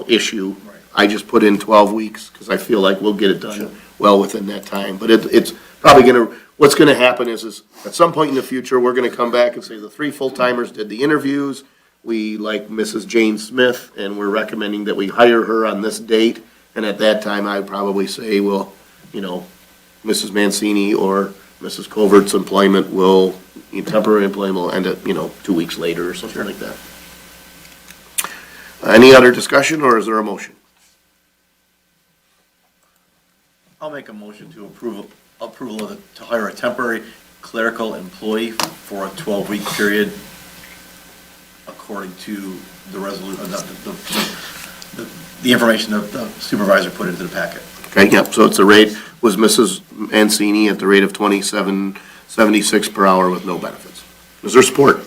issue. I just put in 12 weeks, because I feel like we'll get it done well within that time. But it's probably what's gonna happen is at some point in the future, we're gonna come back and say the 3 full-timers did the interviews. We like Mrs. Jane Smith, and we're recommending that we hire her on this date. And at that time, I'd probably say, well, Mrs. Mancini or Mrs. Covert's temporary employment will end up, 2 weeks later or something like that. Any other discussion, or is there a motion? I'll make a motion to approval to hire a temporary clerical employee for a 12-week period according to the resolution, the information that the supervisor put into the packet. Okay, yep, so it's the rate was Mrs. Mancini at the rate of $27.76 per hour with no benefits. Is there support?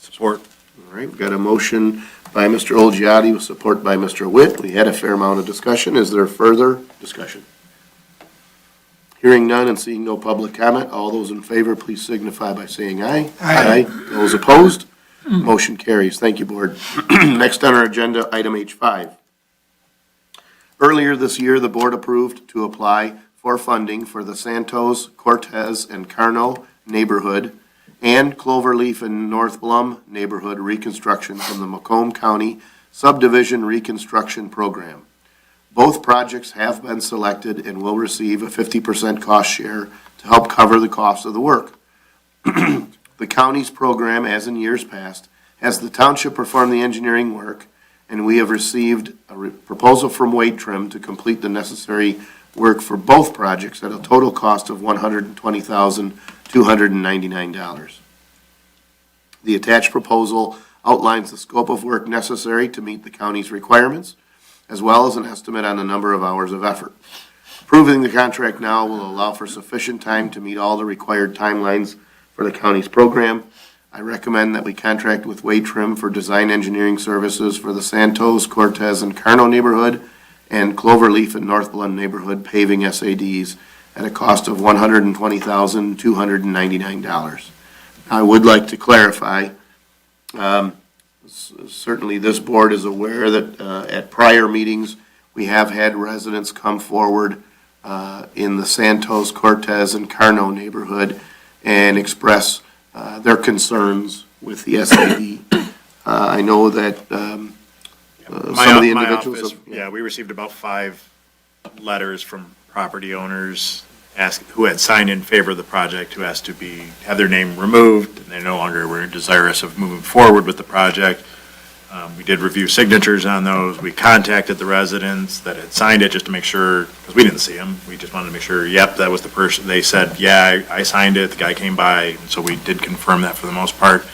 Support. All right, we've got a motion by Mr. Olgiati with support by Mr. Witt. We had a fair amount of discussion. Is there further discussion? Hearing none and seeing no public comment, all those in favor, please signify by saying aye. Aye. Those opposed? Motion carries. Thank you, Board. Next on our agenda, item H5. Earlier this year, the Board approved to apply for funding for the Santos, Cortez, and Carno neighborhood and Cloverleaf and North Blum neighborhood reconstruction from the Macomb County Subdivision Reconstruction Program. Both projects have been selected and will receive a 50% cost share to help cover the cost of the work. The county's program, as in years past, has the township perform the engineering work, and we have received a proposal from Wade Trim to complete the necessary work for both projects at a total cost of $120,299. The attached proposal outlines the scope of work necessary to meet the county's requirements, as well as an estimate on the number of hours of effort. Approving the contract now will allow for sufficient time to meet all the required timelines for the county's program. I recommend that we contract with Wade Trim for design engineering services for the Santos, Cortez, and Carno neighborhood and Cloverleaf and North Blum neighborhood paving SADs at a cost of $120,299. I would like to clarify, certainly this board is aware that at prior meetings, we have had residents come forward in the Santos, Cortez, and Carno neighborhood and express their concerns with the SAD. I know that some of the individuals. We received about 5 letters from property owners who had signed in favor of the project, who asked to have their name removed, and they no longer were desirous of moving forward with the project. We did review signatures on those. We contacted the residents that had signed it just to make sure, because we didn't see them. We just wanted to make sure, yep, that was the person. They said, yeah, I signed it. The guy came by. And so we did confirm that for the most part.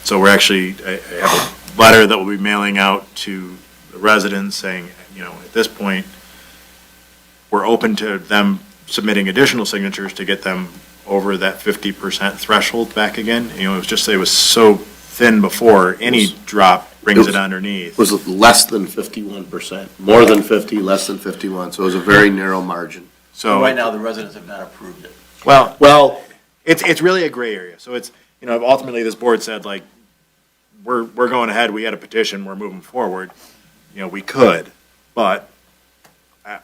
So we're actually, I have a letter that we'll be mailing out to the residents saying, at this point, we're open to them submitting additional signatures to get them over that 50% threshold back again. It was just, it was so thin before, any drop brings it underneath. Was it less than 51%? More than 50, less than 51, so it was a very narrow margin. So Right now, the residents have not approved it. Well, it's really a gray area. So it's, ultimately this board said like, we're going ahead, we had a petition, we're moving forward. We could, but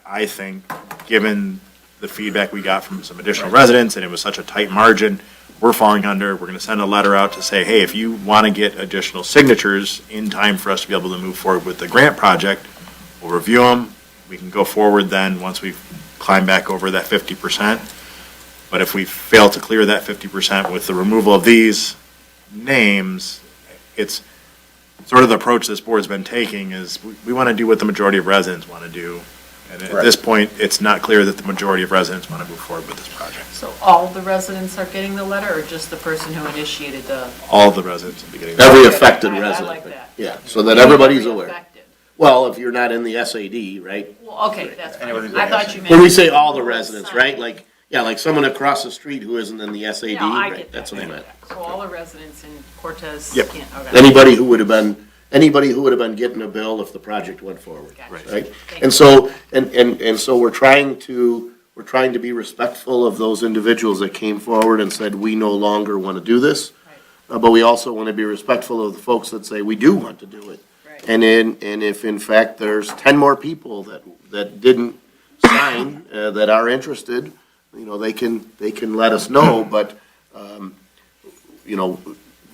I think, given the feedback we got from some additional residents, and it was such a tight margin, we're falling under, we're gonna send a letter out to say, hey, if you wanna get additional signatures in time for us to be able to move forward with the grant project, we'll review them, we can go forward then, once we climb back over that 50%. But if we fail to clear that 50% with the removal of these names, it's sort of the approach this board's been taking is, we wanna do what the majority of residents wanna do. And at this point, it's not clear that the majority of residents want to move forward with this project. So all the residents are getting the letter, or just the person who initiated the? All of the residents will be getting. Every affected I resident. like that. Yeah, so that everybody's Every aware. affected. Well, if you're not in the SAD, right? Well, okay, that's fine. Anybody's I in thought the you meant. When we say all the residents, right? Like, yeah, like someone across the street who isn't in the SAD, No, I right? get that. That's what I meant. So all the residents in Cortez Yep. can't, okay. Anybody who would have been getting a bill if the project went forward, Gotcha. right? Thank And so, and so we're trying to be respectful of those individuals that came forward and said, we no longer want to do this. But we also want to be respectful of the folks that say, we do want to do it. Right. And if in fact there's 10 more people that didn't sign, that are interested, they can let us know, but,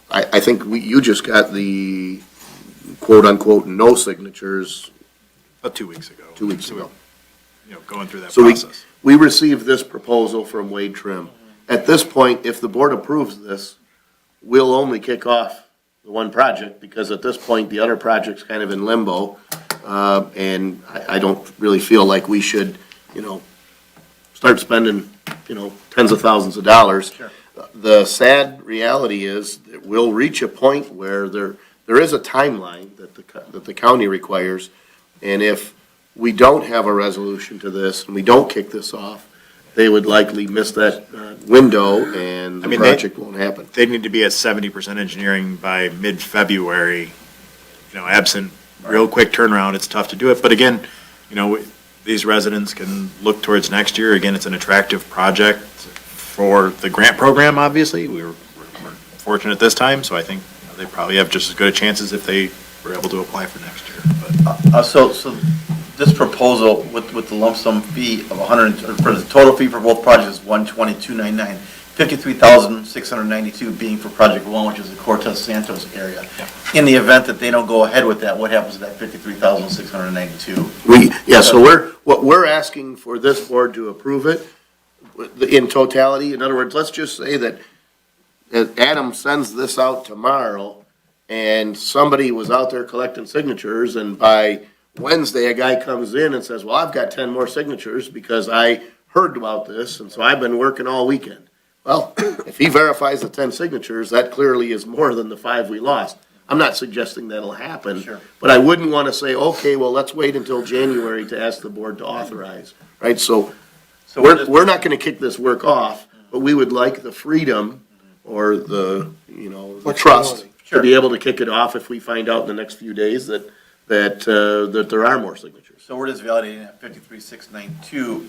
I think you just got the quote-unquote no signatures About 2 weeks ago. 2 weeks So ago. we're, going through that So process. we received this proposal from Wade Trim. At this point, if the board approves this, we'll only kick off the one project, because at this point, the other project's kind of in limbo. And I don't really feel like we should, start spending, tens of thousands of dollars. Sure. The sad reality is that we'll reach a point where there is a timeline that the county requires. And if we don't have a resolution to this and we don't kick this off, they would likely miss that window and the project won't happen. They need to be at 70% engineering by mid-February. Absent real quick turnaround, it's tough to do it. But again, these residents can look towards next year. Again, it's an attractive project for the grant program, obviously. We're fortunate this time, so I think they probably have just as good a chances if they were able to apply for next year. But So this proposal with the lump sum fee of 100, or for the total fee for both projects is 122.99, 53,692 being for project one, which is the Cortez Santos area. In the event that they don't go ahead with that, what happens to that 53,692? So we're asking for this board to approve it in totality. In other words, let's just say that Adam sends this out tomorrow and somebody was out there collecting signatures, and by Wednesday, a guy comes in and says, well, I've got 10 more signatures because I heard about this, and so I've been working all weekend. Well, if he verifies the 10 signatures, that clearly is more than the 5 we lost. I'm not suggesting that'll happen. Sure. But I wouldn't want to say, okay, well, let's wait until January to ask the board to authorize, right? So we're not going to kick this work off, but we would like the freedom or the trust to be able to kick it off if we find out in the next few days that there are more signatures. So we're just validating that 53,692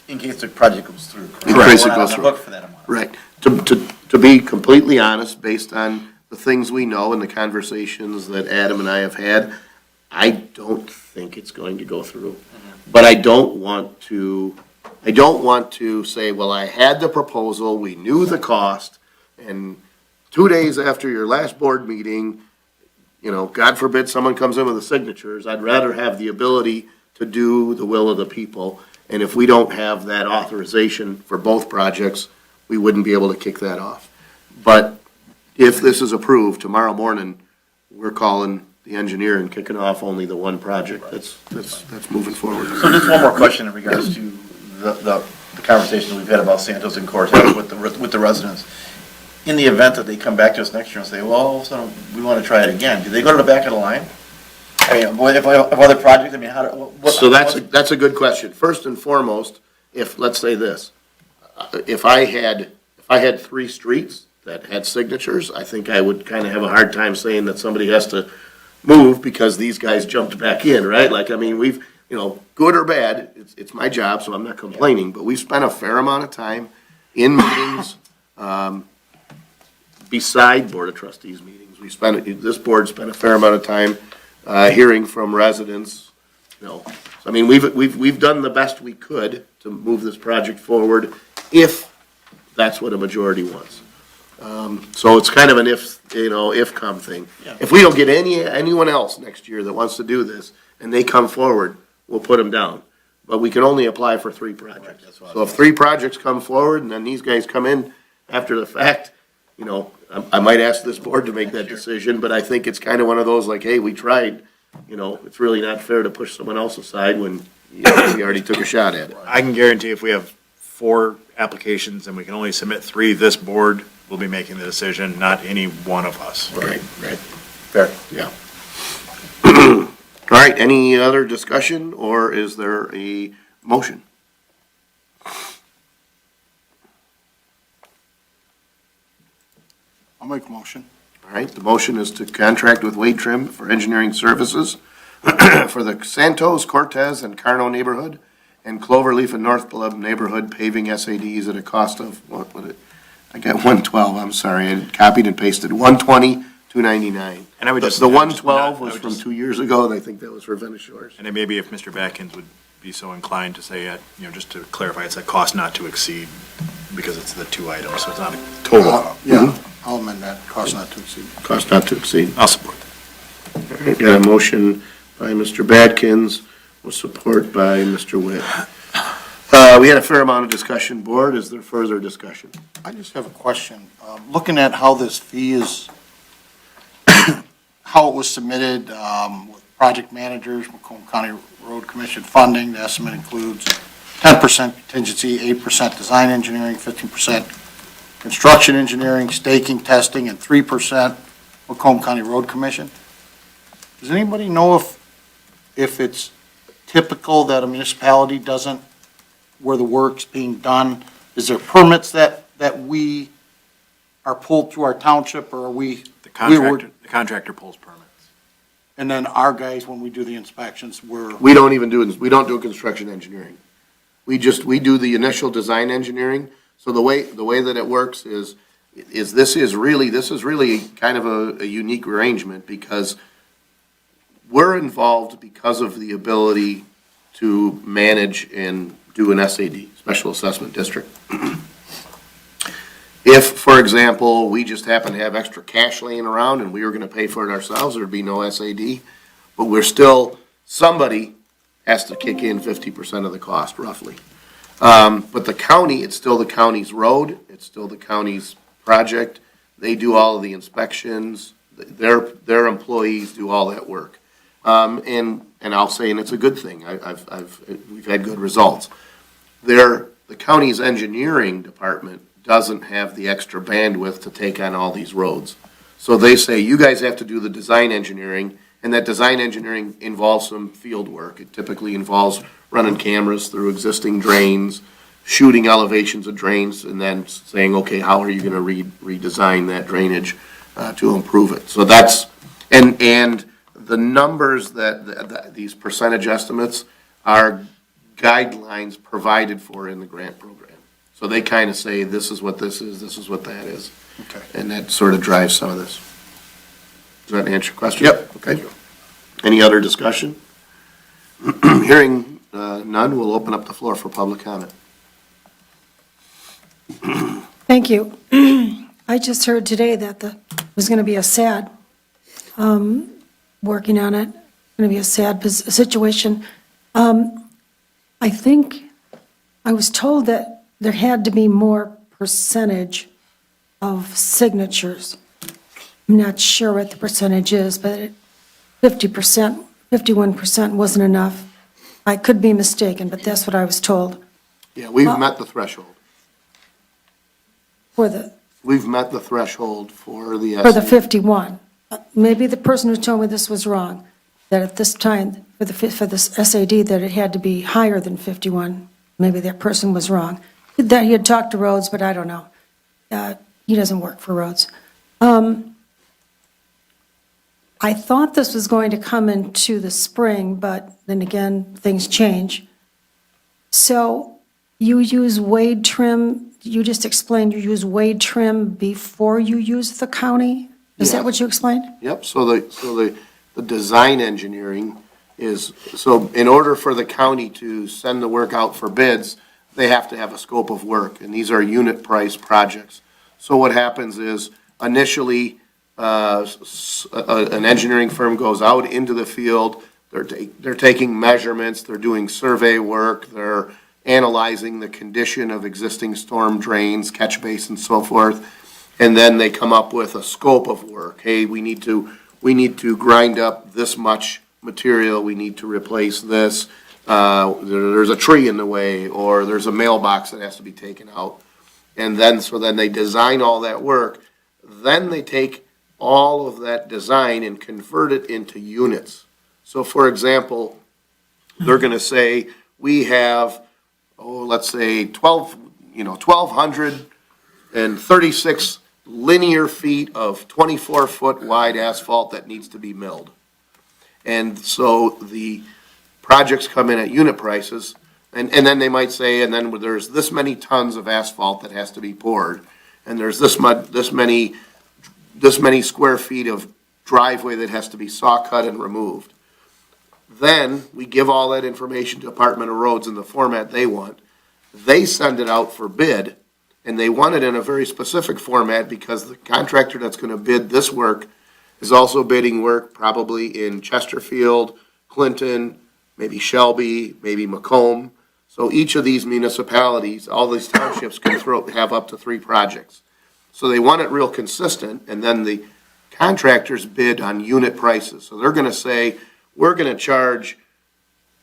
in case the project goes through. In case it We're not goes on the through. hook for that amount. Right. To be completely honest, based on the things we know and the conversations that Adam and I have had, I don't think it's going to go through. But I don't want to say, well, I had the proposal, we knew the cost, and 2 days after your last board meeting, God forbid someone comes in with the signatures, I'd rather have the ability to do the will of the people. And if we don't have that authorization for both projects, we wouldn't be able to kick that off. But if this is approved tomorrow morning, we're calling the engineer and kicking off only the one project. That's moving forward. So just one more question in regards to the conversation we've had about Santos and Cortez with the residents. In the event that they come back to us next year and say, well, all of a sudden, we want to try it again, do they go to the back of the line? I mean, if other projects, I mean, how do, what? So that's a good question. First and foremost, if, let's say this, if I had 3 streets that had signatures, I think I would kind of have a hard time saying that somebody has to move because these guys jumped back in, right? Like, I mean, we've, good or bad, it's my job, so I'm not complaining, but we've spent a fair amount of time in meetings, beside Board of Trustees meetings. This board spent a fair amount of time, hearing from residents, So, I mean, we've done the best we could to move this project forward if that's what a majority wants. So it's kind of an if-come thing. Yeah. If we don't get anyone else next year that wants to do this, and they come forward, we'll put them down. But we can only apply for 3 projects. That's what I So if 3 projects come forward, and then these guys come in after the fact, I might ask this board to make that decision, but I think it's kind of one of those like, hey, we tried. It's really not fair to push someone else aside when we already took a shot at it. I can guarantee if we have 4 applications and we can only submit 3, this board will be making the decision, not any one of us. Right. Fair. Yeah. All right, any other discussion, or is there a motion? I'll make a motion. All right, the motion is to contract with Wade Trim for engineering services for the Santos, Cortez, and Carno neighborhood, and Cloverleaf and North Plum neighborhood paving SADs at a cost of, I got 112, I'm sorry, I copied and pasted, 120, 299. And I would just. The 112 I was would from just- 2 years ago, and I think that was for Venice Shores. And then maybe if Mr. Batkins would be so inclined to say, just to clarify, it's a cost not to exceed, because it's the 2 items, so it's not a total. Yeah, I'll amend that, cost not to exceed. Cost not to exceed. I'll support that. All right, got a motion by Mr. Badkins, with support by Mr. Witt. We had a fair amount of discussion, board. Is there further discussion? I just have a question. Looking at how this fee is, how it was submitted with project managers, Macomb County Road Commission funding, the estimate includes 10% contingency, 8% design engineering, 15% construction engineering, staking, testing, and 3% Macomb County Road Commission. Does anybody know if it's typical that a municipality doesn't, where the work's being done, is there permits that we are pulled through our township, or are we? The contractor pulls permits. And then our guys, when we do the inspections, We don't do construction engineering. We do the initial design engineering. So the way that it works is this is really kind of a unique arrangement, because we're involved because of the ability to manage and do an SAD, Special Assessment District. If, for example, we just happen to have extra cash laying around and we were gonna pay for it ourselves, there'd be no SAD, but somebody has to kick in 50% of the cost, roughly. But the county, it's still the county's road, it's still the county's project. They do all of the inspections, their employees do all that work. And I'll say, and it's a good thing, we've had good results. The county's engineering department doesn't have the extra bandwidth to take on all these roads. So they say, you guys have to do the design engineering, and that design engineering involves some field work. It typically involves running cameras through existing drains, shooting elevations of drains, and then saying, okay, how are you gonna redesign that drainage to improve it? So that's, and the numbers that these percentage estimates are guidelines provided for in the grant program. So they kind of say, this is what this is what that is. Okay. And that sort of drives some of this. Does that answer your question? Yep. Okay. Any other discussion? Hearing none, we'll open up the floor for public comment. Thank you. I just heard today that was going to be a sad, working on it, going to be a sad situation. I think, I was told that there had to be more percentage of signatures. I'm not sure what the percentage is, but 50%, 51% wasn't enough. I could be mistaken, but that's what I was told Yeah, we've met the threshold. for the, We've met the threshold for the. for the SE. 51. Maybe the person who told me this was wrong, that at this time, for this SAD, that it had to be higher than 51. Maybe that person was wrong. That he had talked to Rhodes, but I don't know. He doesn't work for Rhodes. I thought this was going to come into the spring, but then again, things change. So you use wade trim, you just explained you use wade trim before you use the county? Is that Yes. what you explained? Yep, so the design engineering is, so in order for the county to send the work out for bids, they have to have a scope of work, and these are unit price projects. So what happens is initially, an engineering firm goes out into the field, they're taking measurements, they're doing survey work, they're analyzing the condition of existing storm drains, catch basins, so forth, and then they come up with a scope of work. Hey, we need to grind up this much material, we need to replace this, there's a tree in the way, or there's a mailbox that has to be taken out. And then, so then they design all that work, then they take all of that design and convert it into units. So for example, they're gonna say, we have, let's say 1,236 linear feet of 24-foot wide asphalt that needs to be milled. And so the projects come in at unit prices, and then they might say, and then there's this many tons of asphalt that has to be poured, and there's this many square feet of driveway that has to be saw cut and removed. Then we give all that information to Department of Roads in the format they want. They send it out for bid, and they want it in a very specific format because the contractor that's gonna bid this work is also bidding work probably in Chesterfield, Clinton, maybe Shelby, maybe Macomb. So each of these municipalities, all these townships can have up to 3 projects. So they want it real consistent, and then the contractors bid on unit prices. So they're gonna say, we're gonna charge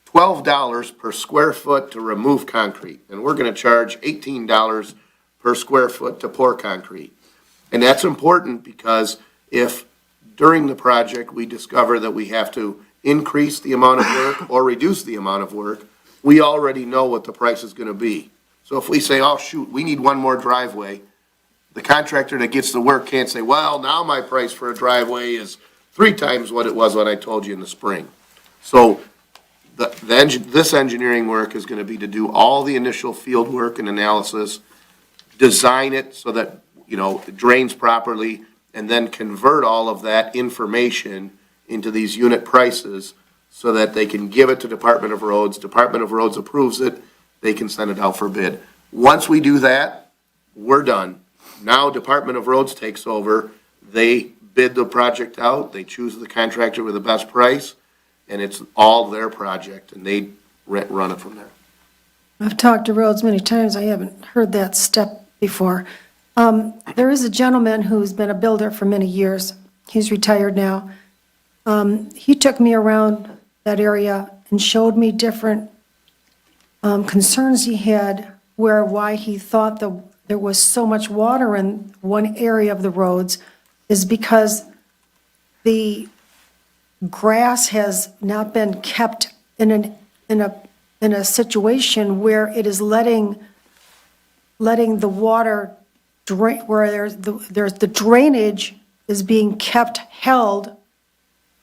$12 per square foot to remove concrete, and we're gonna charge $18 per square foot to pour concrete. And that's important because if during the project we discover that we have to increase the amount of work or reduce the amount of work, we already know what the price is gonna be. So if we say, oh shoot, we need one more driveway, the contractor that gets the work can't say, well, now my price for a driveway is 3 times what it was when I told you in the spring. So this engineering work is gonna be to do all the initial field work and analysis, design it so that, it drains properly, and then convert all of that information into these unit prices so that they can give it to Department of Roads. Department of Roads approves it, they can send it out for bid. Once we do that, we're done. Now Department of Roads takes over, they bid the project out, they choose the contractor with the best price, and it's all their project, and they run it from there. I've talked to Rhodes many times, I haven't heard that step before. There is a gentleman who's been a builder for many years, he's retired now. He took me around that area and showed me different concerns he had, why he thought there was so much water in one area of the roads is because the grass has not been kept in a situation where it is letting the water drain, where there's the drainage is being kept held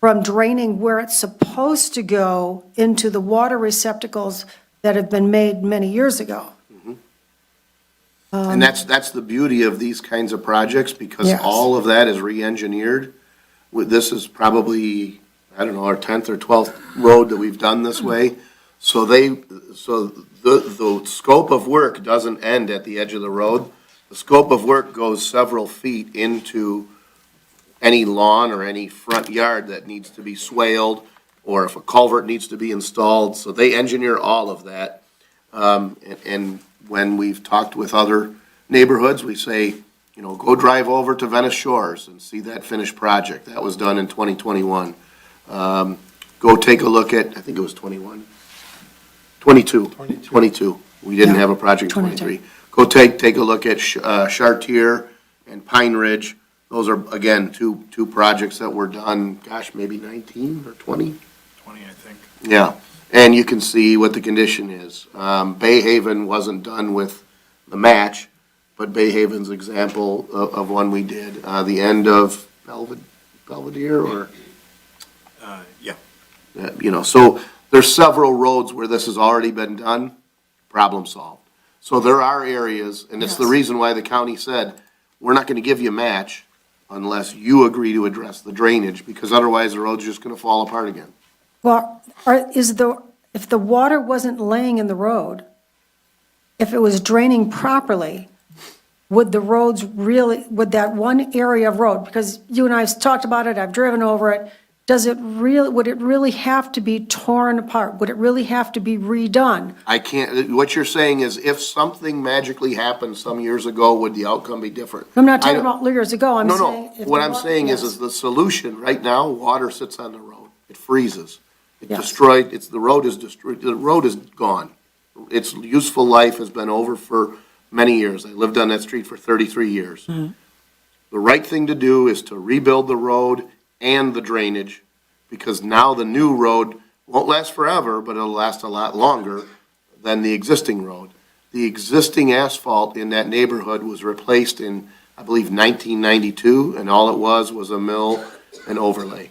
from draining where it's supposed to go into the water receptacles that have been made many years ago. And that's the beauty of these kinds of projects, because Yes. all of that is re-engineered. This is probably, I don't know, our 10th or 12th road that we've done this way. So the scope of work doesn't end at the edge of the road. The scope of work goes several feet into any lawn or any front yard that needs to be swaled, or if a culvert needs to be installed. So they engineer all of that. And when we've talked with other neighborhoods, we say, Go drive over to Venice Shores and see that finished project. That was done in 2021. Go take a look at, I think it was 21, 22. 22. We didn't Yeah, have a project in 22. 23. Go take a look at Chartier and Pine Ridge. Those are, again, two projects that were done, gosh, maybe 19 or 20? 20, I think. Yeah, and you can see what the condition is. Bay Haven wasn't done with the match, but Bay Haven's example of one we did, the end of Belvedere, or, Yeah. so there's several roads where this has already been done, problem solved. So there are areas, and it's the Yes. reason why the county said, we're not gonna give you a match unless you agree to address the drainage, because otherwise the road's just gonna fall apart again. Well, if the water wasn't laying in the road, if it was draining properly, would the roads really, would that one area of road, because you and I have talked about it, I've driven over it, would it really have to be torn apart? Would it really have to be redone? I can't, what you're saying is if something magically happened some years ago, would the outcome be different? I'm not talking I don't- about years ago, I'm No, saying. no, if what the I'm wa- saying yes. is the solution, right now, water sits on the road. It freezes. It Yes. destroyed, the road is destroyed, the road is gone. Its useful life has been over for many years. I lived on that street for 33 years. Mm-hmm. The right thing to do is to rebuild the road and the drainage, because now the new road won't last forever, but it'll last a lot longer than the existing road. The existing asphalt in that neighborhood was replaced in, I believe, 1992, and all it was a mill and overlay.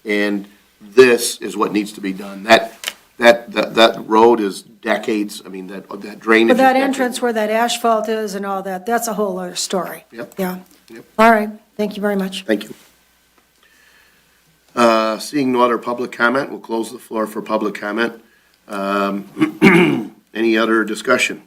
And this is what needs to be done. That road is decades, I mean, that drainage. But is that decades. entrance where that asphalt is and all that, that's a whole other story. Yep. Yeah. Yep. All right, thank you very much. Thank you. Seeing no other public comment, we'll close the floor for public comment. Any other discussion?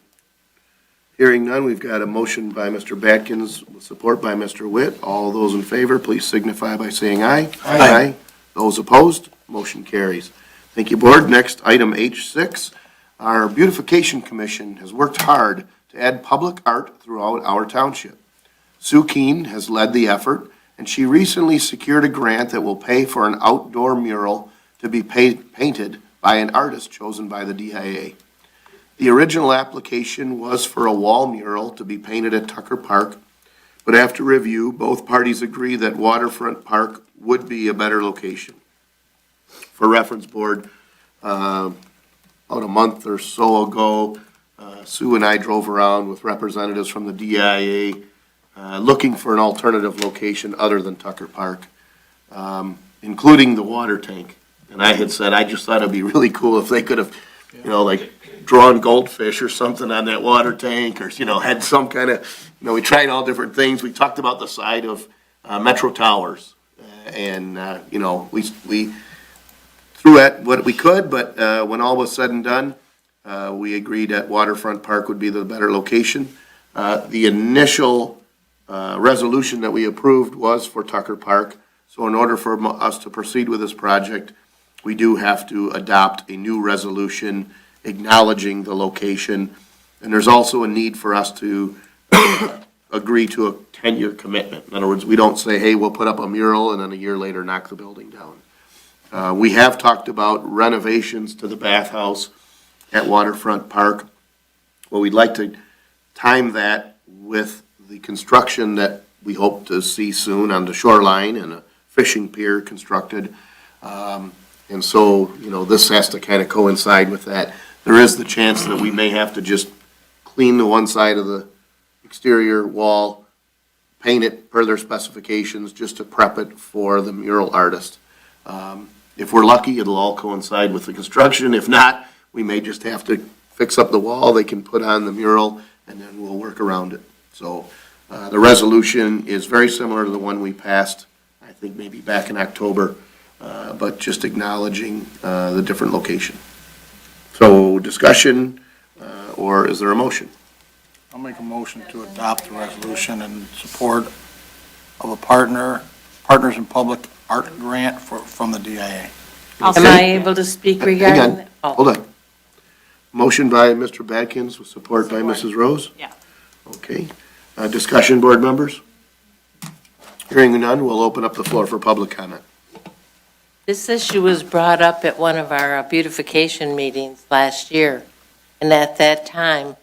Hearing none, we've got a motion by Mr. Batkins, with support by Mr. Witt. All those in favor, please signify by saying aye. Aye. Those opposed, motion carries. Thank you, Board. Next, item H6. Our Beautification Commission has worked hard to add public art throughout our township. Sue Keene has led the effort, and she recently secured a grant that will pay for an outdoor mural to be painted by an artist chosen by the DIA. The original application was for a wall mural to be painted at Tucker Park, but after review, both parties agree that Waterfront Park would be a better location. For reference, Board, about a month or so ago, Sue and I drove around with representatives from the DIA looking for an alternative location other than Tucker Park, including the water tank. And I had said, I just thought it'd be really cool if they could have, like drawn goldfish or something on that water tank, or, had some kind of, we tried all different things. We talked about the side of Metro Towers. And, we threw at what we could, but when all was said and done, we agreed that Waterfront Park would be the better location. The initial resolution that we approved was for Tucker Park. So in order for us to proceed with this project, we do have to adopt a new resolution acknowledging the location. And there's also a need for us to agree to a 10-year commitment. In other words, we don't say, hey, we'll put up a mural and then a year later knock the building down. We have talked about renovations to the bathhouse at Waterfront Park. Well, we'd like to time that with the construction that we hope to see soon on the shoreline and a fishing pier constructed. And so, this has to kind of coincide with that. There is the chance that we may have to just clean the one side of the exterior wall, paint it per their specifications, just to prep it for the mural artist. If we're lucky, it'll all coincide with the construction. If not, we may just have to fix up the wall, they can put on the mural, and then we'll work around it. So the resolution is very similar to the one we passed, I think maybe back in October, but just acknowledging the different location. So discussion, or is there a motion? I'll make a motion to adopt the resolution in support of a Partners in Public Art Grant from the DIA. Am I able to speak Hang regarding? on, hold on. Motion by Mr. Badkins with support by Support. Mrs. Rose? Yeah. Okay. Discussion, board members? Hearing none, we'll open up the floor for public comment. This issue was brought up at one of our beautification meetings last year, and at that time,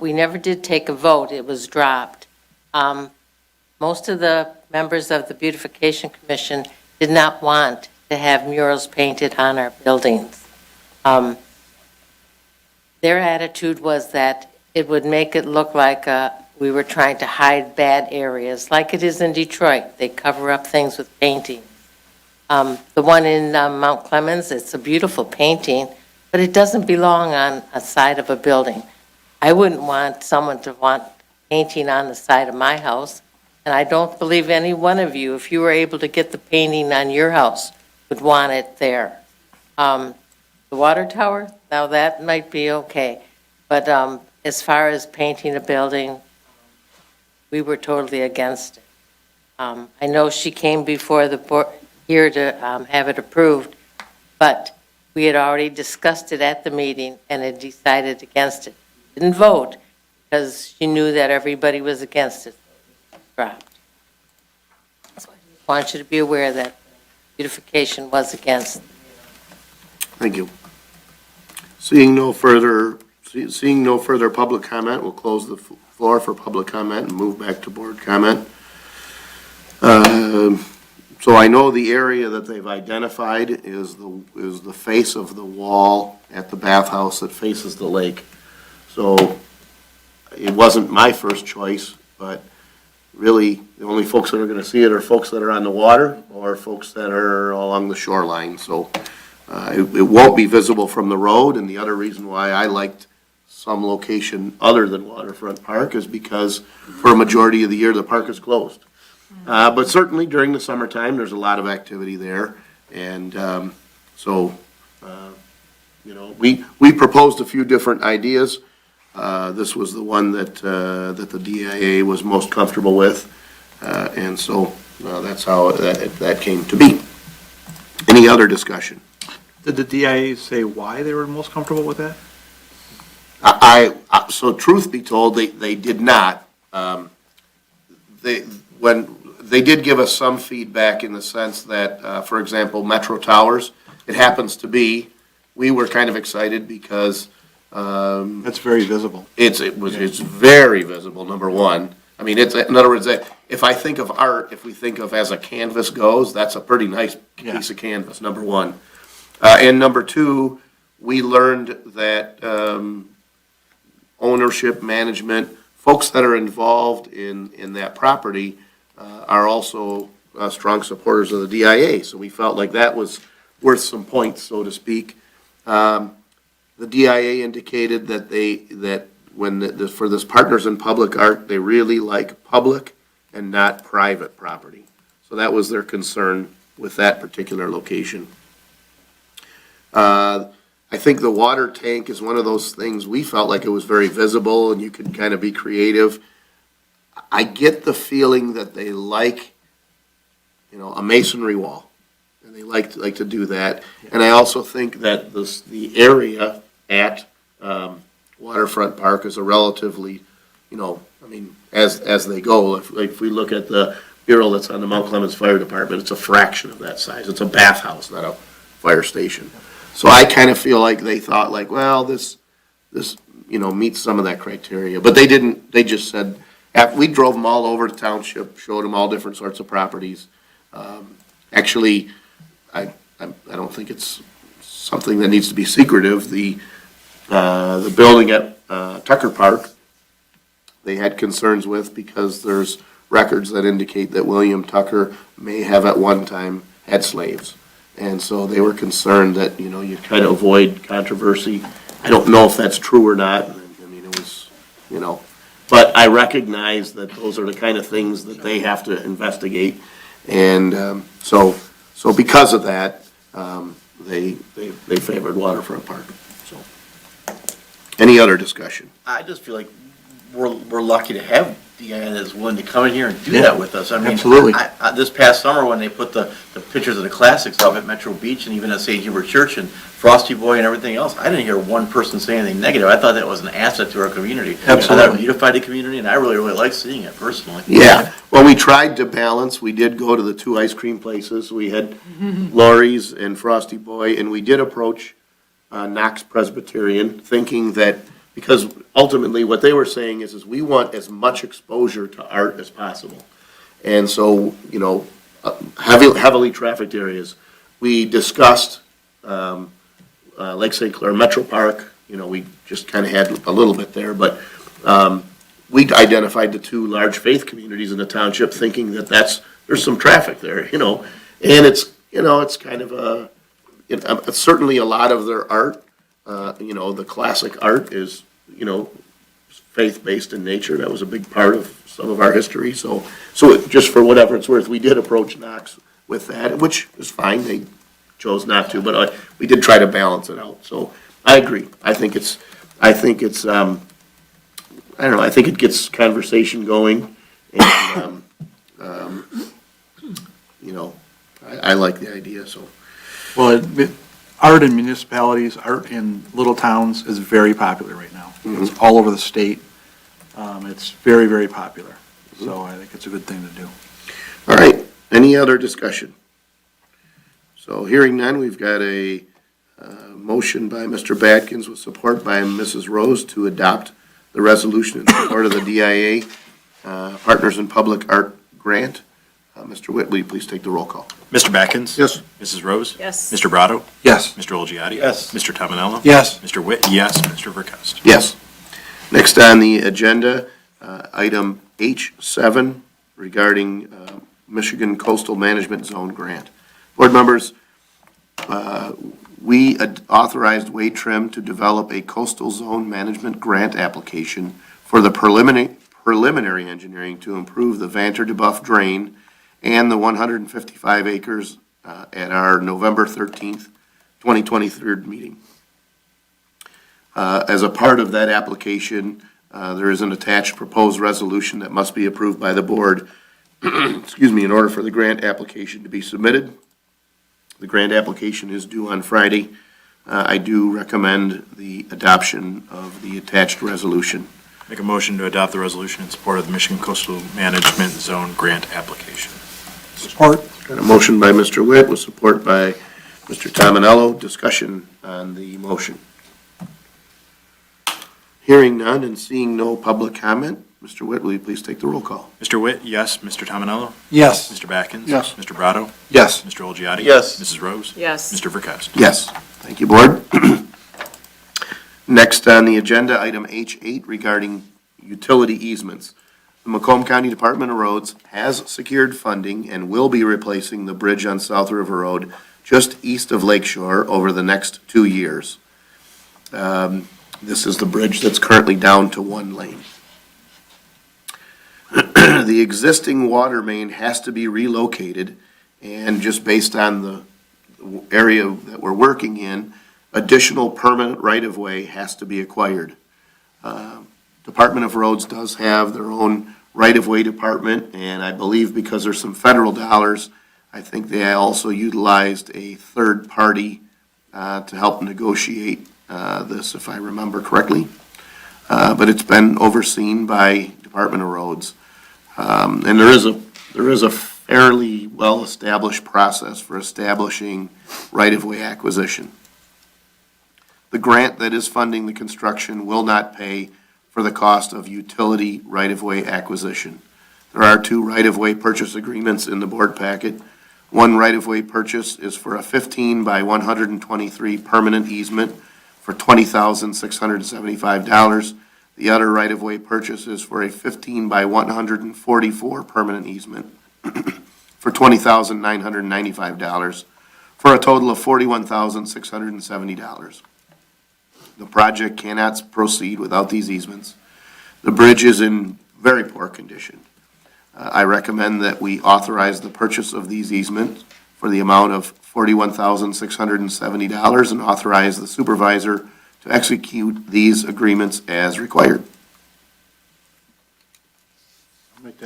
we never did take a vote, it was dropped. Most of the members of the Beautification Commission did not want to have murals painted on our buildings. Their attitude was that it would make it look like we were trying to hide bad areas, like it is in Detroit. They cover up things with painting. The one in Mount Clemens, it's a beautiful painting, but it doesn't belong on a side of a building. I wouldn't want someone to want painting on the side of my house, and I don't believe any one of you, if you were able to get the painting on your house, would want it there. The water tower, now that might be okay, but as far as painting a building, we were totally against it. I know she came before the board here to have it approved, but we had already discussed it at the meeting and had decided against it. Didn't vote because she knew that everybody was against it. Dropped. So I just want you to be aware that beautification was against. Thank you. Seeing no further public comment, we'll close the floor for public comment and move back to board comment. So I know the area that they've identified is the face of the wall at the bathhouse that faces the lake. So it wasn't my first choice, but really the only folks that are gonna see it are folks that are on the water or folks that are along the shoreline. So it won't be visible from the road, and the other reason why I liked some location other than Waterfront Park is because for a majority of the year, the park is closed. But certainly during the summertime, there's a lot of activity there, and we proposed a few different ideas. This was the one that the DIA was most comfortable with, and so that's how that came to be. Any other discussion? Did the DIA say why they were most comfortable with that? So truth be told, they did not. They did give us some feedback in the sense that, for example, Metro Towers, it happens to be, we were kind of excited because That's very visible. it's very visible, number one. I mean, in other words, if I think of art, if we think of as a canvas goes, that's a pretty nice piece of canvas, number one. And number two, we learned that ownership, management, folks that are involved in that property are also strong supporters of the DIA. So we felt like that was worth some points, so to speak. The DIA indicated that for this Partners in Public Art, they really like public and not private property. So that was their concern with that particular location. I think the water tank is one of those things, we felt like it was very visible and you could kind of be creative. I get the feeling that they like, a masonry wall, and they like to do that. And I also think that the area at Waterfront Park is a relatively, as they go, if we look at the mural that's on the Mount Clemens Fire Department, it's a fraction of that size. It's a bathhouse, not a fire station. So I kind of feel like they thought like, well, this meets some of that criteria. But they didn't, they just said, we drove them all over the township, showed them all different sorts of properties. Actually, I don't think it's something that needs to be secretive. The building at Tucker Park, they had concerns with because there's records that indicate that William Tucker may have at one time had slaves. And so they were concerned that, you try to avoid controversy. I don't know if that's true or not. I mean, it was, but I recognize that those are the kind of things that they have to investigate. And so because of that, they favored Waterfront Park. So, any other discussion? I just feel like we're lucky to have the guy that's willing to come in here and do that with us. I mean, Absolutely. This past summer, when they put the pictures of the classics up at Metro Beach and even at St. Hubert Church and Frosty Boy and everything else, I didn't hear one person say anything negative. I thought that was an asset to our community. I thought Absolutely. it beautified the community, and I really, really like seeing it personally. Yeah, well, we tried to balance, we did go to the two ice cream places, we had Lori's and Frosty Boy, and we did approach Knox Presbyterian, thinking that, because ultimately what they were saying is we want as much exposure to art as possible. And so, you know, heavily trafficked areas, we discussed Lake St. Clair Metro Park, you know, we just kind of had a little bit there, but we identified the two large faith communities in the township, thinking that there's some traffic there, you know, and it's, you know, it's kind of certainly a lot of their art, you know, the classic art is, you know, faith-based in nature. That was a big part of some of our history. So just for whatever it's worth, we did approach Knox with that, which is fine. They chose not to, but we did try to balance it out. So I agree. I think it's, I don't know, I think it gets conversation going. And, you know, I like the idea, so. Well, art in municipalities, art in little towns is very popular right now. It's all over the state. It's very, very popular. So I think it's a good thing to do. All right, any other discussion? So hearing none, we've got a motion by Mr. Batkins with support by Mrs. Rose to adopt the resolution in support of the DIA Partners in Public Art Grant. Mr. Witt, will you please take the roll call? Mr. Batkins? Yes. Mrs. Rose? Yes. Mr. Brado? Yes. Mr. Olgiati? Yes. Mr. Tominello? Yes. Mr. Witt? Yes. Mr. Verkust? Yes. Next on the agenda, item H7 regarding Michigan Coastal Management Zone Grant. Board members, we authorized Wade Trim to develop a coastal zone management grant application for the preliminary engineering to improve the Vanter DeBuff drain and the 155 acres at our November 13th, 2023 meeting. As a part of that application, there is an attached proposed resolution that must be approved by the board, excuse me, in order for the grant application to be submitted. The grant application is due on Friday. I do recommend the adoption of the attached resolution. Make a motion to adopt the resolution in support of the Michigan Coastal Management Zone Grant application. Support. Got a motion by Mr. Witt with support by Mr. Tominello. Discussion on the motion. Hearing none and seeing no public comment, Mr. Witt, will you please take the roll call? Mr. Witt, yes. Mr. Tominello? Yes. Mr. Batkins? Yes. Mr. Brado? Yes. Mr. Olgiati? Yes. Mrs. Rose? Yes. Mr. Verkust? Yes. Thank you, Board. Next on the agenda, item H8 regarding utility easements. The Macomb County Department of Roads has secured funding and will be replacing the bridge on South River Road just east of Lake Shore over the next 2 years. This is the bridge that's currently down to one lane. The existing water main has to be relocated, and just based on the area that we're working in, additional permanent right-of-way has to be acquired. Department of Roads does have their own right-of-way department, and I believe because there's some federal dollars, I think they also utilized a third party to help negotiate this, if I remember correctly. But it's been overseen by Department of Roads. And there is a fairly well-established process for establishing right-of-way acquisition. The grant that is funding the construction will not pay for the cost of utility right-of-way acquisition. There are 2 right-of-way purchase agreements in the board packet. One right-of-way purchase is for a 15 by 123 permanent easement for $20,675. The other right-of-way purchase is for a 15 by 144 permanent easement for $20,995, for a total of $41,670. The project cannot proceed without these easements. The bridge is in very poor condition. I recommend that we authorize the purchase of these easements for the amount of $41,670 and authorize the supervisor to execute these agreements as required.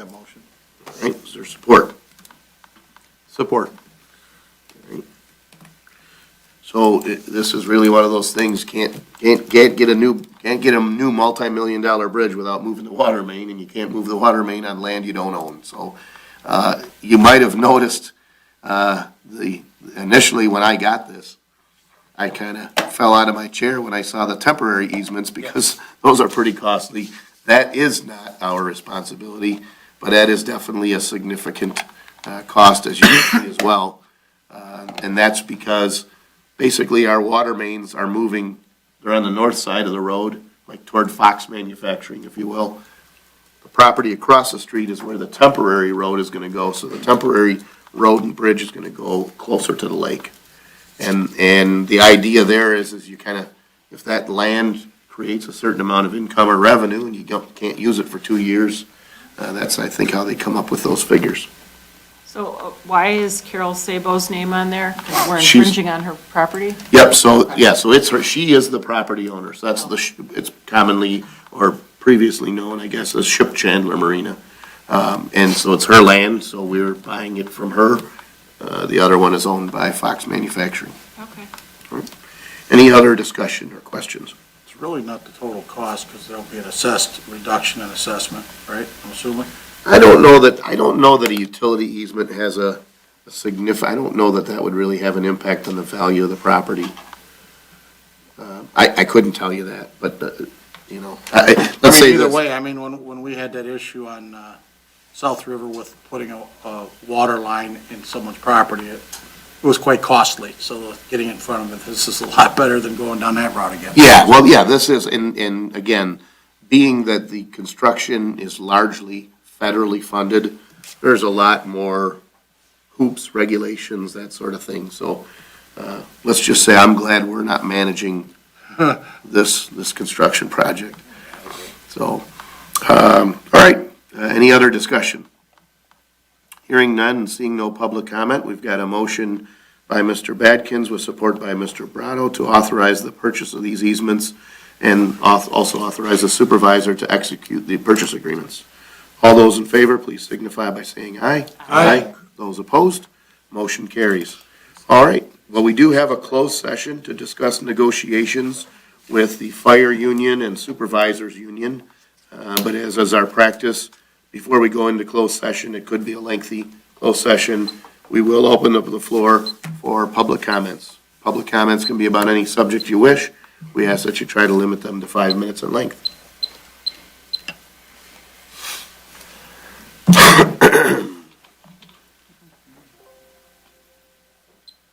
that motion. All right, is there support? Support. So this is really one of those things, can't get a new multi-million-dollar bridge without moving the water main, and you can't move the water main on land you don't own. So, you might have noticed, initially when I got this, I kind of fell out of my chair when I saw the temporary easements, because those are pretty costly. That is not our responsibility, but that is definitely a significant, cost, as you can see as well. And that's because basically, our water mains are moving, they're on the north side of the road, like toward Fox Manufacturing, if you will. The property across the street is where the temporary road is gonna go, so the temporary road and bridge is gonna go closer to the lake. And the idea there is you kind of, if that land creates a certain amount of income or revenue, and you can't use it for 2 years, that's, I think, how they come up with those figures. So why is Carol Sabo's name on there? 'Cause we're She's- infringing on her property? Yep, so, yeah, so it's her, she is the property owner, so that's it's commonly, or previously known, I guess, as Ship Chandler Marina. And so it's her land, so we're buying it from her. The other one is owned by Fox Manufacturing. Okay. Any other discussion or questions? It's really not the total cost, because there'll be an assessed reduction in assessment, right, I'm assuming? I don't know that a utility easement has a significant, I don't know that would really have an impact on the value of the property. I couldn't tell you that, but, you know, let's say Either this. way, I mean, when we had that issue on South River with putting a water line in someone's property, it was quite costly, so getting in front of it, this is a lot better than going down that route again. Yeah, well, yeah, this is, and again, being that the construction is largely federally funded, there's a lot more hoops, regulations, that sort of thing. So, let's just say I'm glad we're not managing this construction project. So, all right, any other discussion? Hearing none and seeing no public comment, we've got a motion by Mr. Badkins with support by Mr. Brado to authorize the purchase of these easements and also authorize the supervisor to execute the purchase agreements. All those in favor, please signify by saying aye. Aye. Those opposed, motion carries. All right, well, we do have a closed session to discuss negotiations with the fire union and supervisors union. But as is our practice, before we go into closed session, it could be a lengthy closed session. We will open up the floor for public comments. Public comments can be about any subject you wish. We ask that you try to limit them to 5 minutes in length.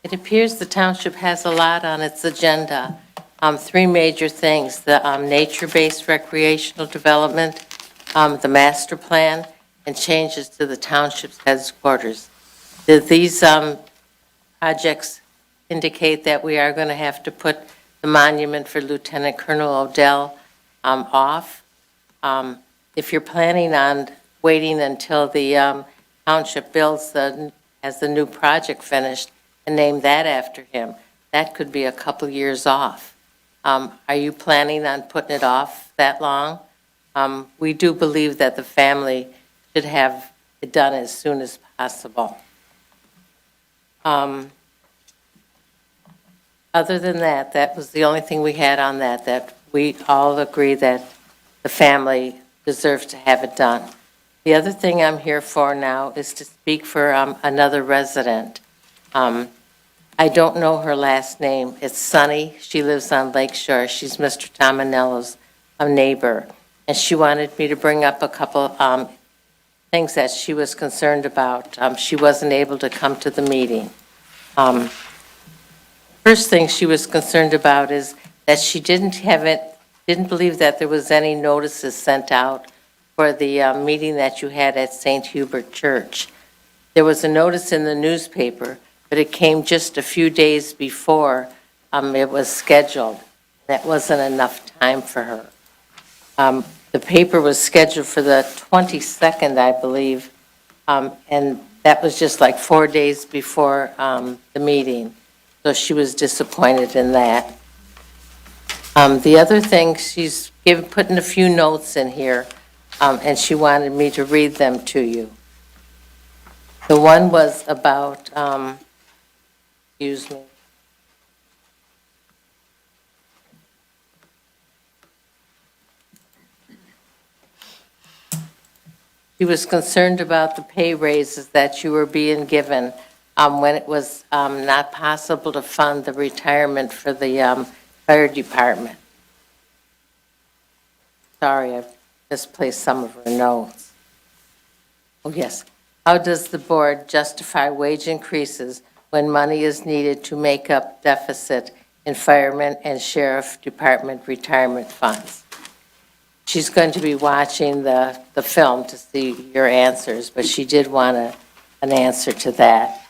It appears the township has a lot on its agenda. 3 major things: the nature-based recreational development, the master plan, and changes to the township's headquarters. These projects indicate that we are going to have to put the monument for Lieutenant Colonel Odell off. If you're planning on waiting until the township has the new project finished and name that after him, that could be a couple years off. Are you planning on putting it off that long? We do believe that the family should have it done as soon as possible. Other than that, that was the only thing we had on that we all agree that the family deserves to have it done. The other thing I'm here for now is to speak for another resident. I don't know her last name. It's Sunny. She lives on Lake Shore. She's Mr. Tominello's neighbor. And she wanted me to bring up a couple things that she was concerned about. She wasn't able to come to the meeting. First thing she was concerned about is that she didn't believe that there was any notices sent out for the meeting that you had at St. Hubert Church. There was a notice in the newspaper, but it came just a few days before it was scheduled. That wasn't enough time for her. The paper was scheduled for the 22nd, I believe, and that was just like 4 days before the meeting. So she was disappointed in that. The other thing, she's putting a few notes in here. and she wanted me to read them to you. The one was about, excuse me. She was concerned about the pay raises that you were being given when it was not possible to fund the retirement for the fire department. Sorry, I've misplaced some of her notes. Oh, yes. How does the board justify wage increases when money is needed to make up deficit in firemen and sheriff department retirement funds? She's going to be watching the film to see your answers, but she did want an answer to that.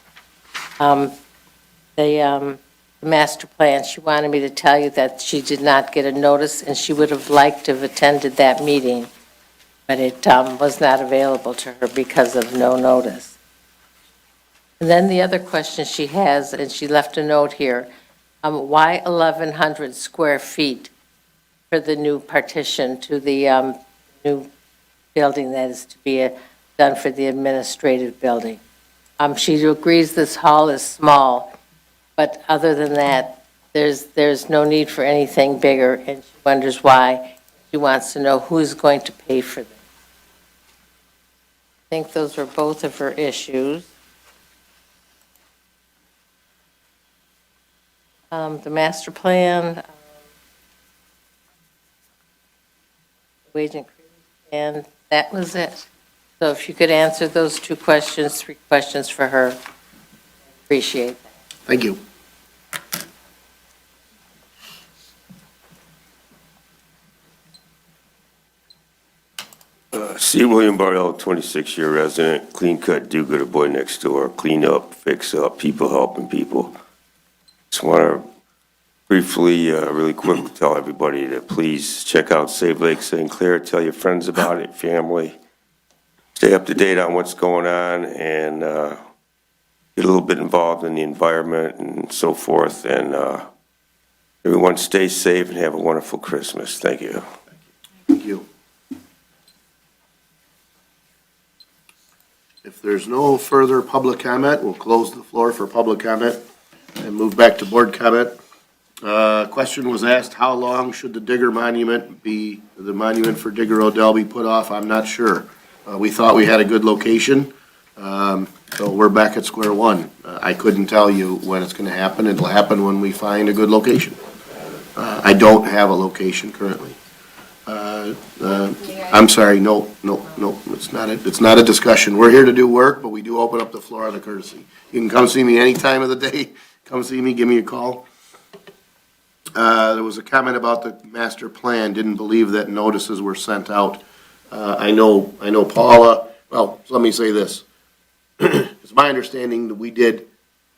The master plan, she wanted me to tell you that she did not get a notice, and she would have liked to have attended that meeting, but it was not available to her because of no notice. And then the other question she has, and she left a note here, why 1,100 square feet for the new partition to the new building that is to be done for the administrative building? She agrees this hall is small, but other than that, there's no need for anything bigger, and she wonders why. She wants to know who's going to pay for this. I think those were both of her issues. The master plan, wage increase, and that was it. So if you could answer those 2 questions, 3 questions for her, appreciate that. Thank you. C. William Barrell, 26-year resident, clean cut, do-gooder boy next door, clean up, fix up, people helping people. Just want to briefly, really quickly tell everybody to please check out Save Lake St. Clair, tell your friends about it, family. Stay up to date on what's going on and get a little bit involved in the environment and so forth. And everyone stay safe and have a wonderful Christmas. Thank you. Thank you. If there's no further public comment, we'll close the floor for public comment and move back to board comment. Question was asked, how long should the Digger monument be, the monument for Digger Odell be put off? I'm not sure. We thought we had a good location, so we're back at square one. I couldn't tell you when it's gonna happen. It'll happen when we find a good location. I don't have a location currently. I'm sorry, no, it's not a discussion. We're here to do work, but we do open up the floor on a courtesy. You can come see me any time of the day. Come see me, give me a call. There was a comment about the master plan, didn't believe that notices were sent out. I know Paula, well, let me say this. It's my understanding that we did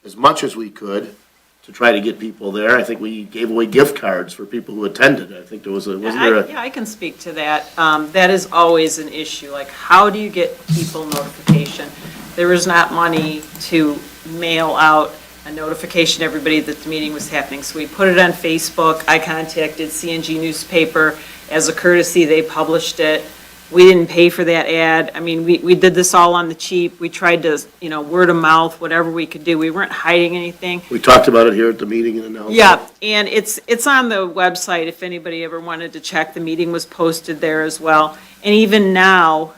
as much as we could to try to get people there. I think we gave away gift cards for people who attended. I think there was a, wasn't there a? Yeah, I can speak to that. That is always an issue, like how do you get people notification? There was not money to mail out a notification to everybody that the meeting was happening. So we put it on Facebook. I contacted CNG newspaper. As a courtesy, they published it. We didn't pay for that ad. I mean, we did this all on the cheap. We tried to, word of mouth, whatever we could do. We weren't hiding anything. We talked about it here at the meeting and announced it. Yeah, and it's on the website if anybody ever wanted to check. The meeting was posted there as well. And even now,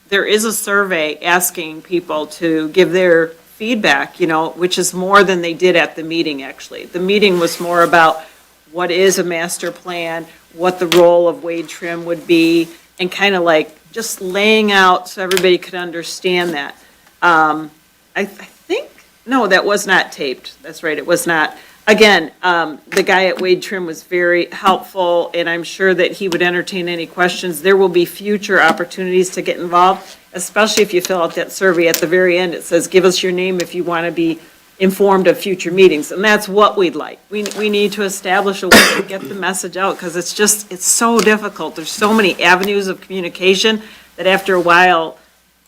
there is a survey asking people to give their feedback, which is more than they did at the meeting, actually. The meeting was more about what is a master plan, what the role of Wade Trim would be, and kind of like just laying out so everybody could understand that. I think, no, that was not taped. That's right, it was not. Again, the guy at Wade Trim was very helpful, and I'm sure that he would entertain any questions. There will be future opportunities to get involved, especially if you fill out that survey. At the very end, it says, give us your name if you want to be informed of future meetings, and that's what we'd like. We need to establish a way to get the message out, because it's so difficult. There's so many avenues of communication that after a while,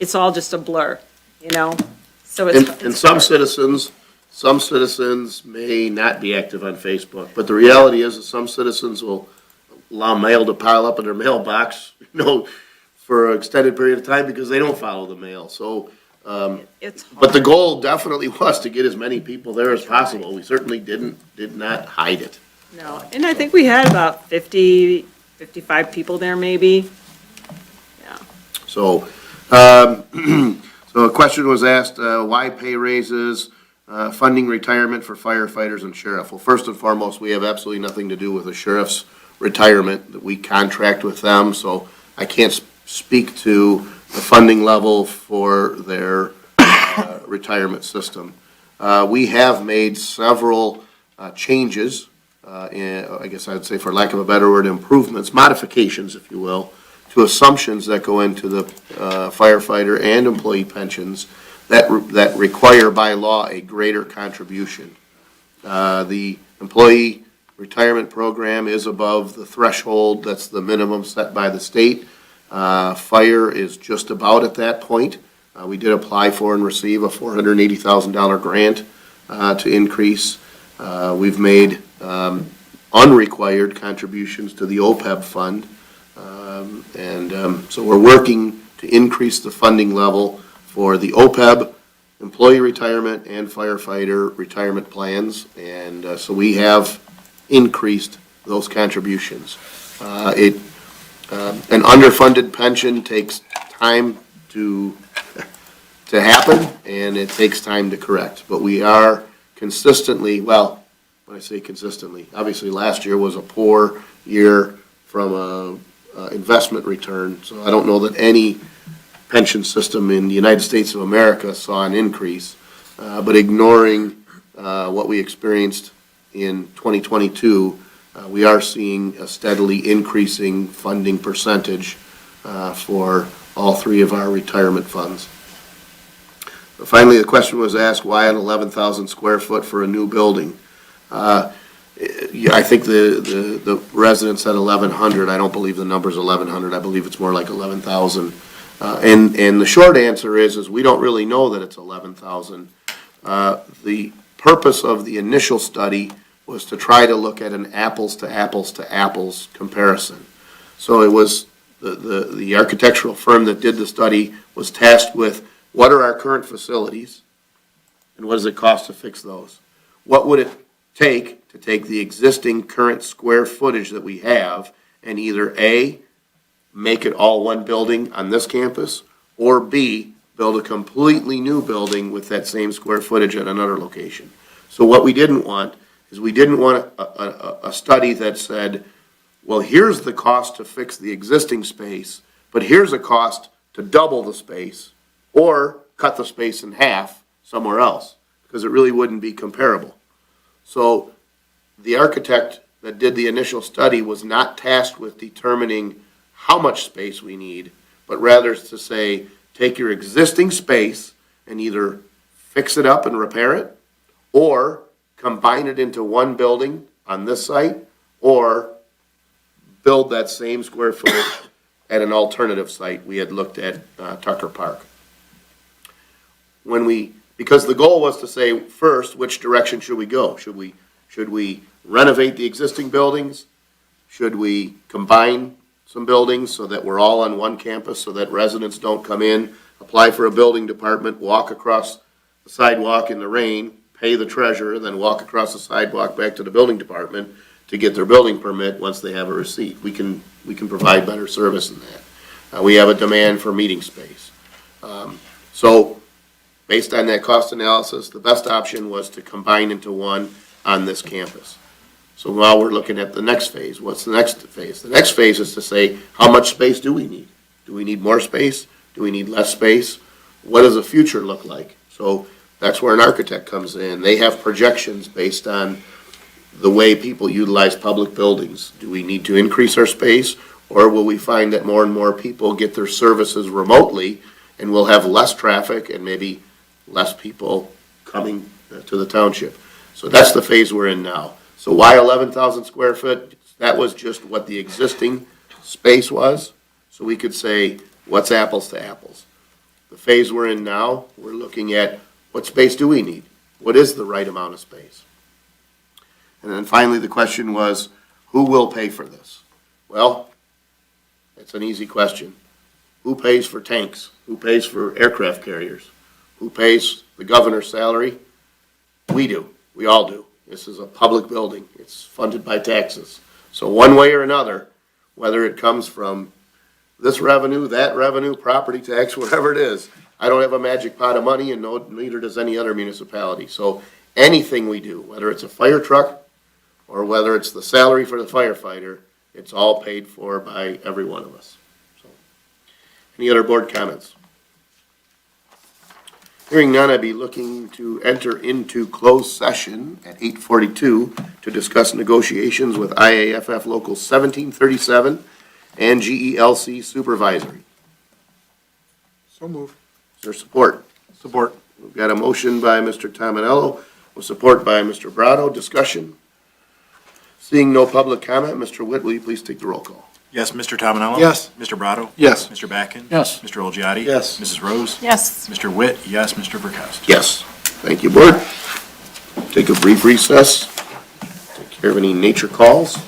it's all just a blur, So it's. And some citizens may not be active on Facebook, but the reality is that some citizens will allow mail to pile up in their mailbox, for an extended period of time because they don't follow the mail, so, It's but the hard. goal definitely was to get as many people there as possible. We certainly did not hide it. No, and I think we had about 50, 55 people there maybe. Yeah. So, so a question was asked, why pay raises, funding retirement for firefighters and sheriff? Well, first and foremost, we have absolutely nothing to do with the sheriff's retirement, that we contract with them, so I can't speak to the funding level for their retirement system. We have made several changes, I guess I'd say, for lack of a better word, improvements, modifications, if you will, to assumptions that go into the firefighter and employee pensions that require by law a greater contribution. The employee retirement program is above the threshold, that's the minimum set by the state. Fire is just about at that point. We did apply for and receive a $480,000 grant to increase. We've made unrequired contributions to the OPEB fund. So we're working to increase the funding level for the OPEB, employee retirement, and firefighter retirement plans. And so we have increased those contributions. An underfunded pension takes time to happen, and it takes time to correct. But we are consistently, well, when I say consistently, obviously last year was a poor year from a investment return, so I don't know that any pension system in the United States of America saw an increase. But ignoring what we experienced in 2022, we are seeing a steadily increasing funding percentage for all three of our retirement funds. Finally, the question was asked, why an 11,000 square foot for a new building? Yeah, I think the resident said 1,100. I don't believe the number's 1,100. I believe it's more like 11,000. And the short answer is we don't really know that it's 11,000. The purpose of the initial study was to try to look at an apples to apples to apples comparison. So it was the architectural firm that did the study was tasked with what are our current facilities and what does it cost to fix those? What would it take to take the existing current square footage that we have and either A, make it all one building on this campus, or B, build a completely new building with that same square footage at another location. So what we didn't want is we didn't want a study that said, well, here's the cost to fix the existing space, but here's a cost to double the space or cut the space in half somewhere else, because it really wouldn't be comparable. So the architect that did the initial study was not tasked with determining how much space we need, but rather to say, take your existing space and either fix it up and repair it, or combine it into one building on this site, or build that same square footage at an alternative site. We had looked at Tucker Park. Because the goal was to say, first, which direction should we go? Should we renovate the existing buildings? Should we combine some buildings so that we're all on one campus so that residents don't come in, apply for a building department, walk across the sidewalk in the rain, pay the treasurer, then walk across the sidewalk back to the building department to get their building permit once they have a receipt? We can provide better service than that. We have a demand for meeting space. So based on that cost analysis, the best option was to combine into one on this campus. So now we're looking at the next phase. What's the next phase? The next phase is to say, how much space do we need? Do we need more space? Do we need less space? What does the future look like? So that's where an architect comes in. They have projections based on the way people utilize public buildings. Do we need to increase our space, or will we find that more and more people get their services remotely and we'll have less traffic and maybe less people coming to the township? So that's the phase we're in now. So why 11,000 square foot? That was just what the existing space was. So we could say, what's apples to apples? The phase we're in now, we're looking at what space do we need? What is the right amount of space? And then finally, the question was, who will pay for this? Well, it's an easy question. Who pays for tanks? Who pays for aircraft carriers? Who pays the governor's salary? We do. We all do. This is a public building. It's funded by taxes. So one way or another, whether it comes from this revenue, that revenue, property tax, whatever it is, I don't have a magic pot of money, and neither does any other municipality. So anything we do, whether it's a fire truck or whether it's the salary for the firefighter, it's all paid for by every one of us. So, any other board comments? Hearing none, I'd be looking to enter into closed session at 8:42 to discuss negotiations with IAFF Local 1737 and GELC Supervisory. So move. Is there support? Support. We've got a motion by Mr. Tominello, with support by Mr. Brado. Discussion? Seeing no public comment, Mr. Witt, will you please take the roll call? Yes, Mr. Tominello? Yes. Mr. Brado? Yes. Mr. Bakken? Yes. Mr. Olgiati? Yes. Mrs. Rose? Yes. Mr. Witt? Yes. Mr. Verkowski? Yes. Thank you, board. Take a brief recess. Take care of any nature calls.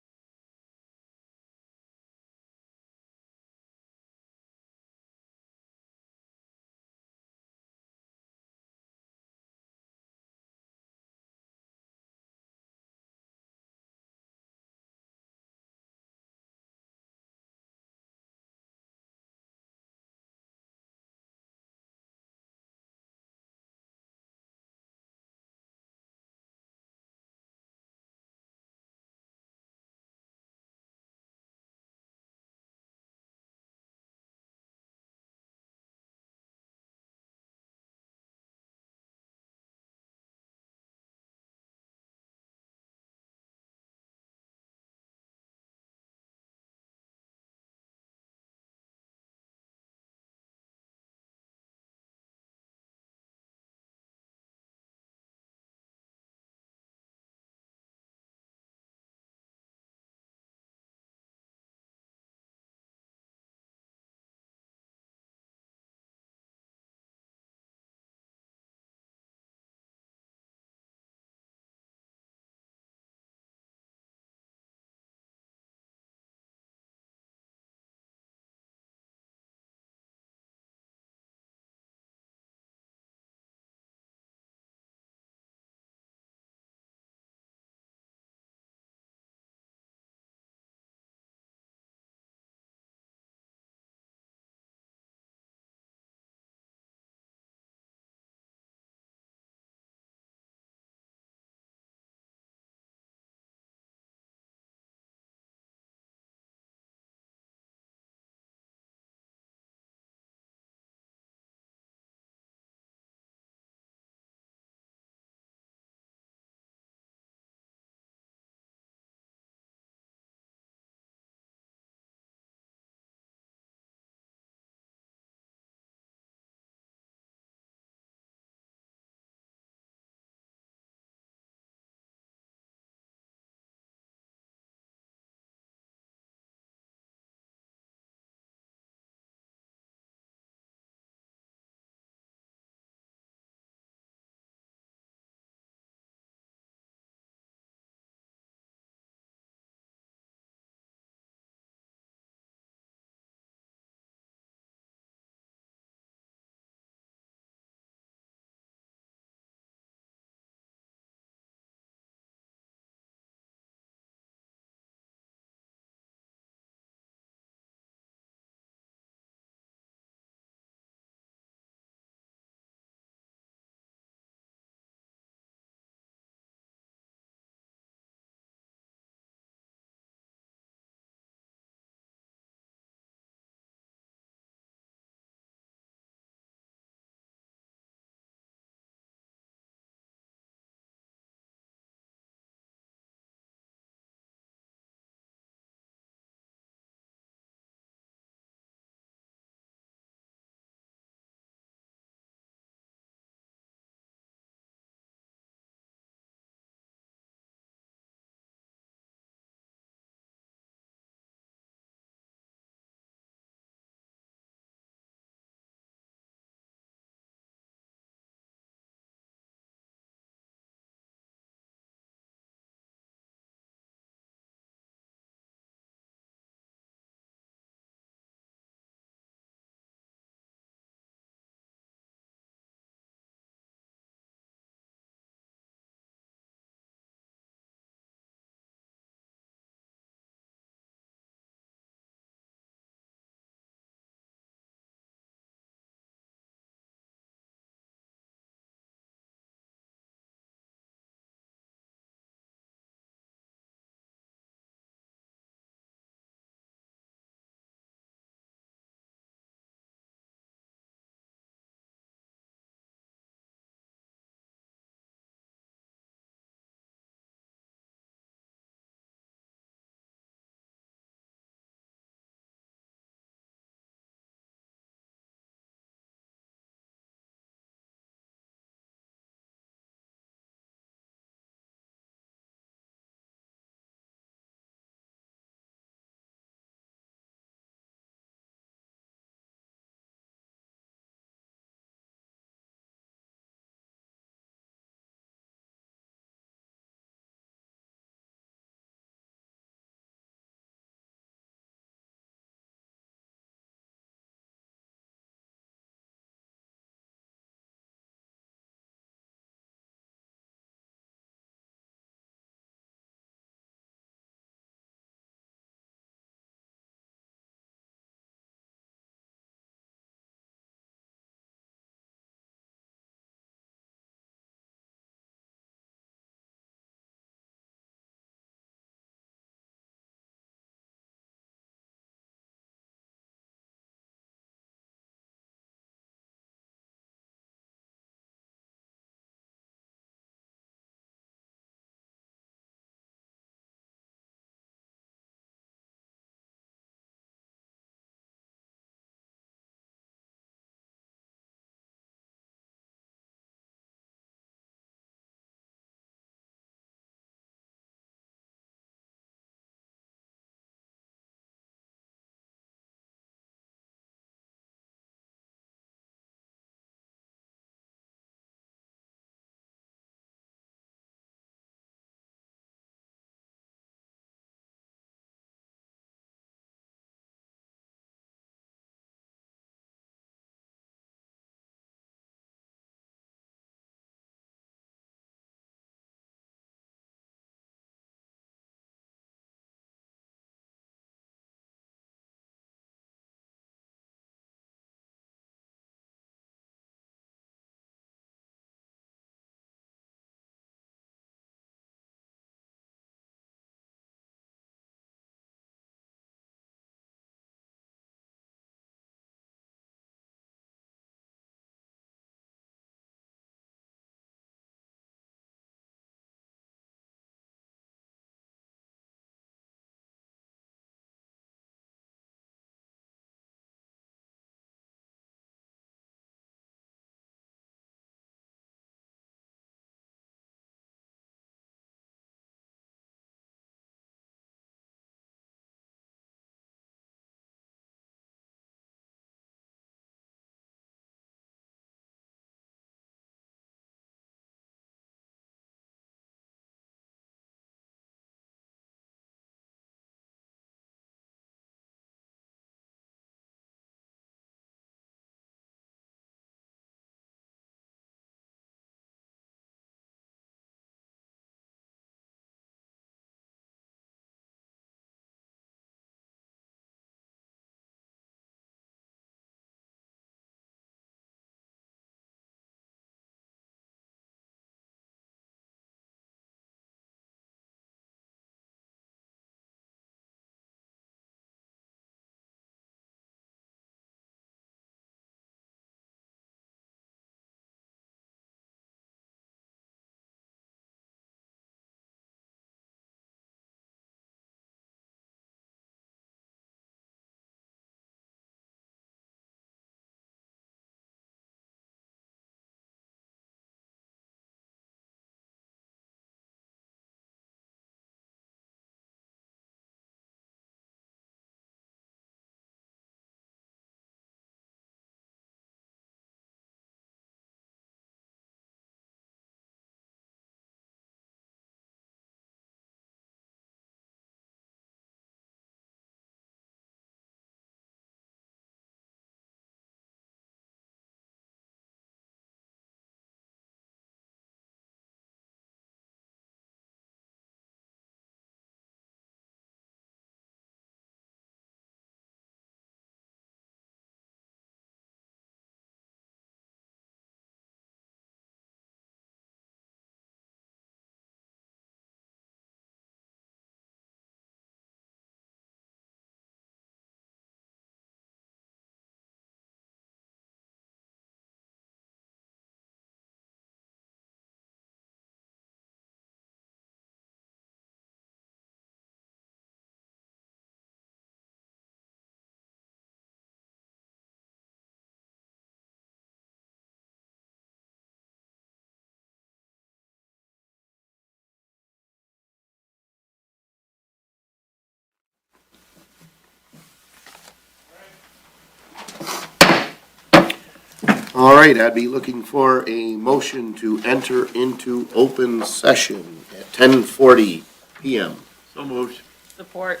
All right, I'd be looking for a motion to enter into open session at 10:40 PM. So moved. Support.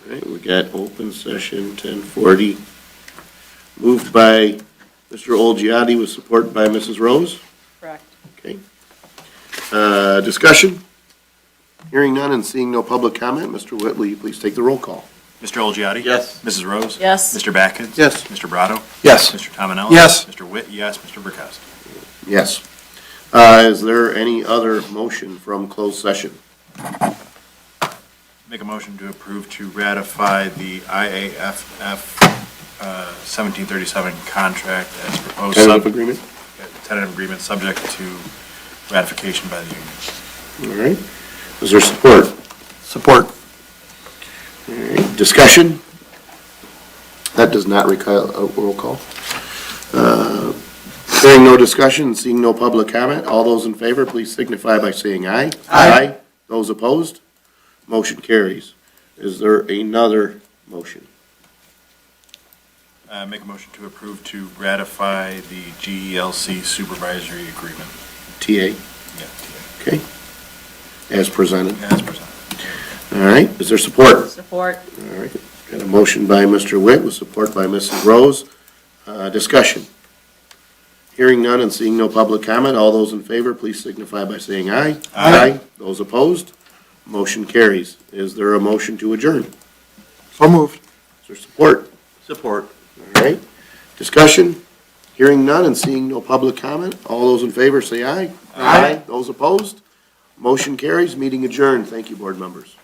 All right, we got open session, 10:40. Moved by Mr. Olgiati with support by Mrs. Rose. Correct. Okay. Discussion? Hearing none and seeing no public comment, Mr. Witt, will you please take the roll call? Mr. Olgiati? Yes. Mrs. Rose? Yes. Mr. Backett? Yes. Mr. Brado? Yes. Mr. Tominelli? Yes. Mr. Witt, yes. Mr. Burkowski? Yes. Is there any other motion from closed session? Make a motion to approve to ratify the IAFF 1737 contract as proposed. Tentative agreement? Tentative agreement subject to ratification by the union. All right. Is there support? Support. All right. Discussion? That does not require a roll call. Hearing no discussion, seeing no public comment, all those in favor, please signify by saying aye. Aye. Those opposed? Motion carries. Is there another motion? Make a motion to approve to ratify the GELC supervisory agreement. TA? Yeah, Okay. As presented. as presented. All right. Is there support? Support. All right. Got a motion by Mr. Witt with support by Mrs. Rose. Discussion. Hearing none and seeing no public comment, all those in favor, please signify by saying aye. Aye. Those opposed? Motion carries. Is there a motion to adjourn? So moved. Is there support? Support. All right. Discussion. Hearing none and seeing no public comment, all those in favor say aye. Those opposed? Motion carries. Meeting adjourned. Thank you, board members.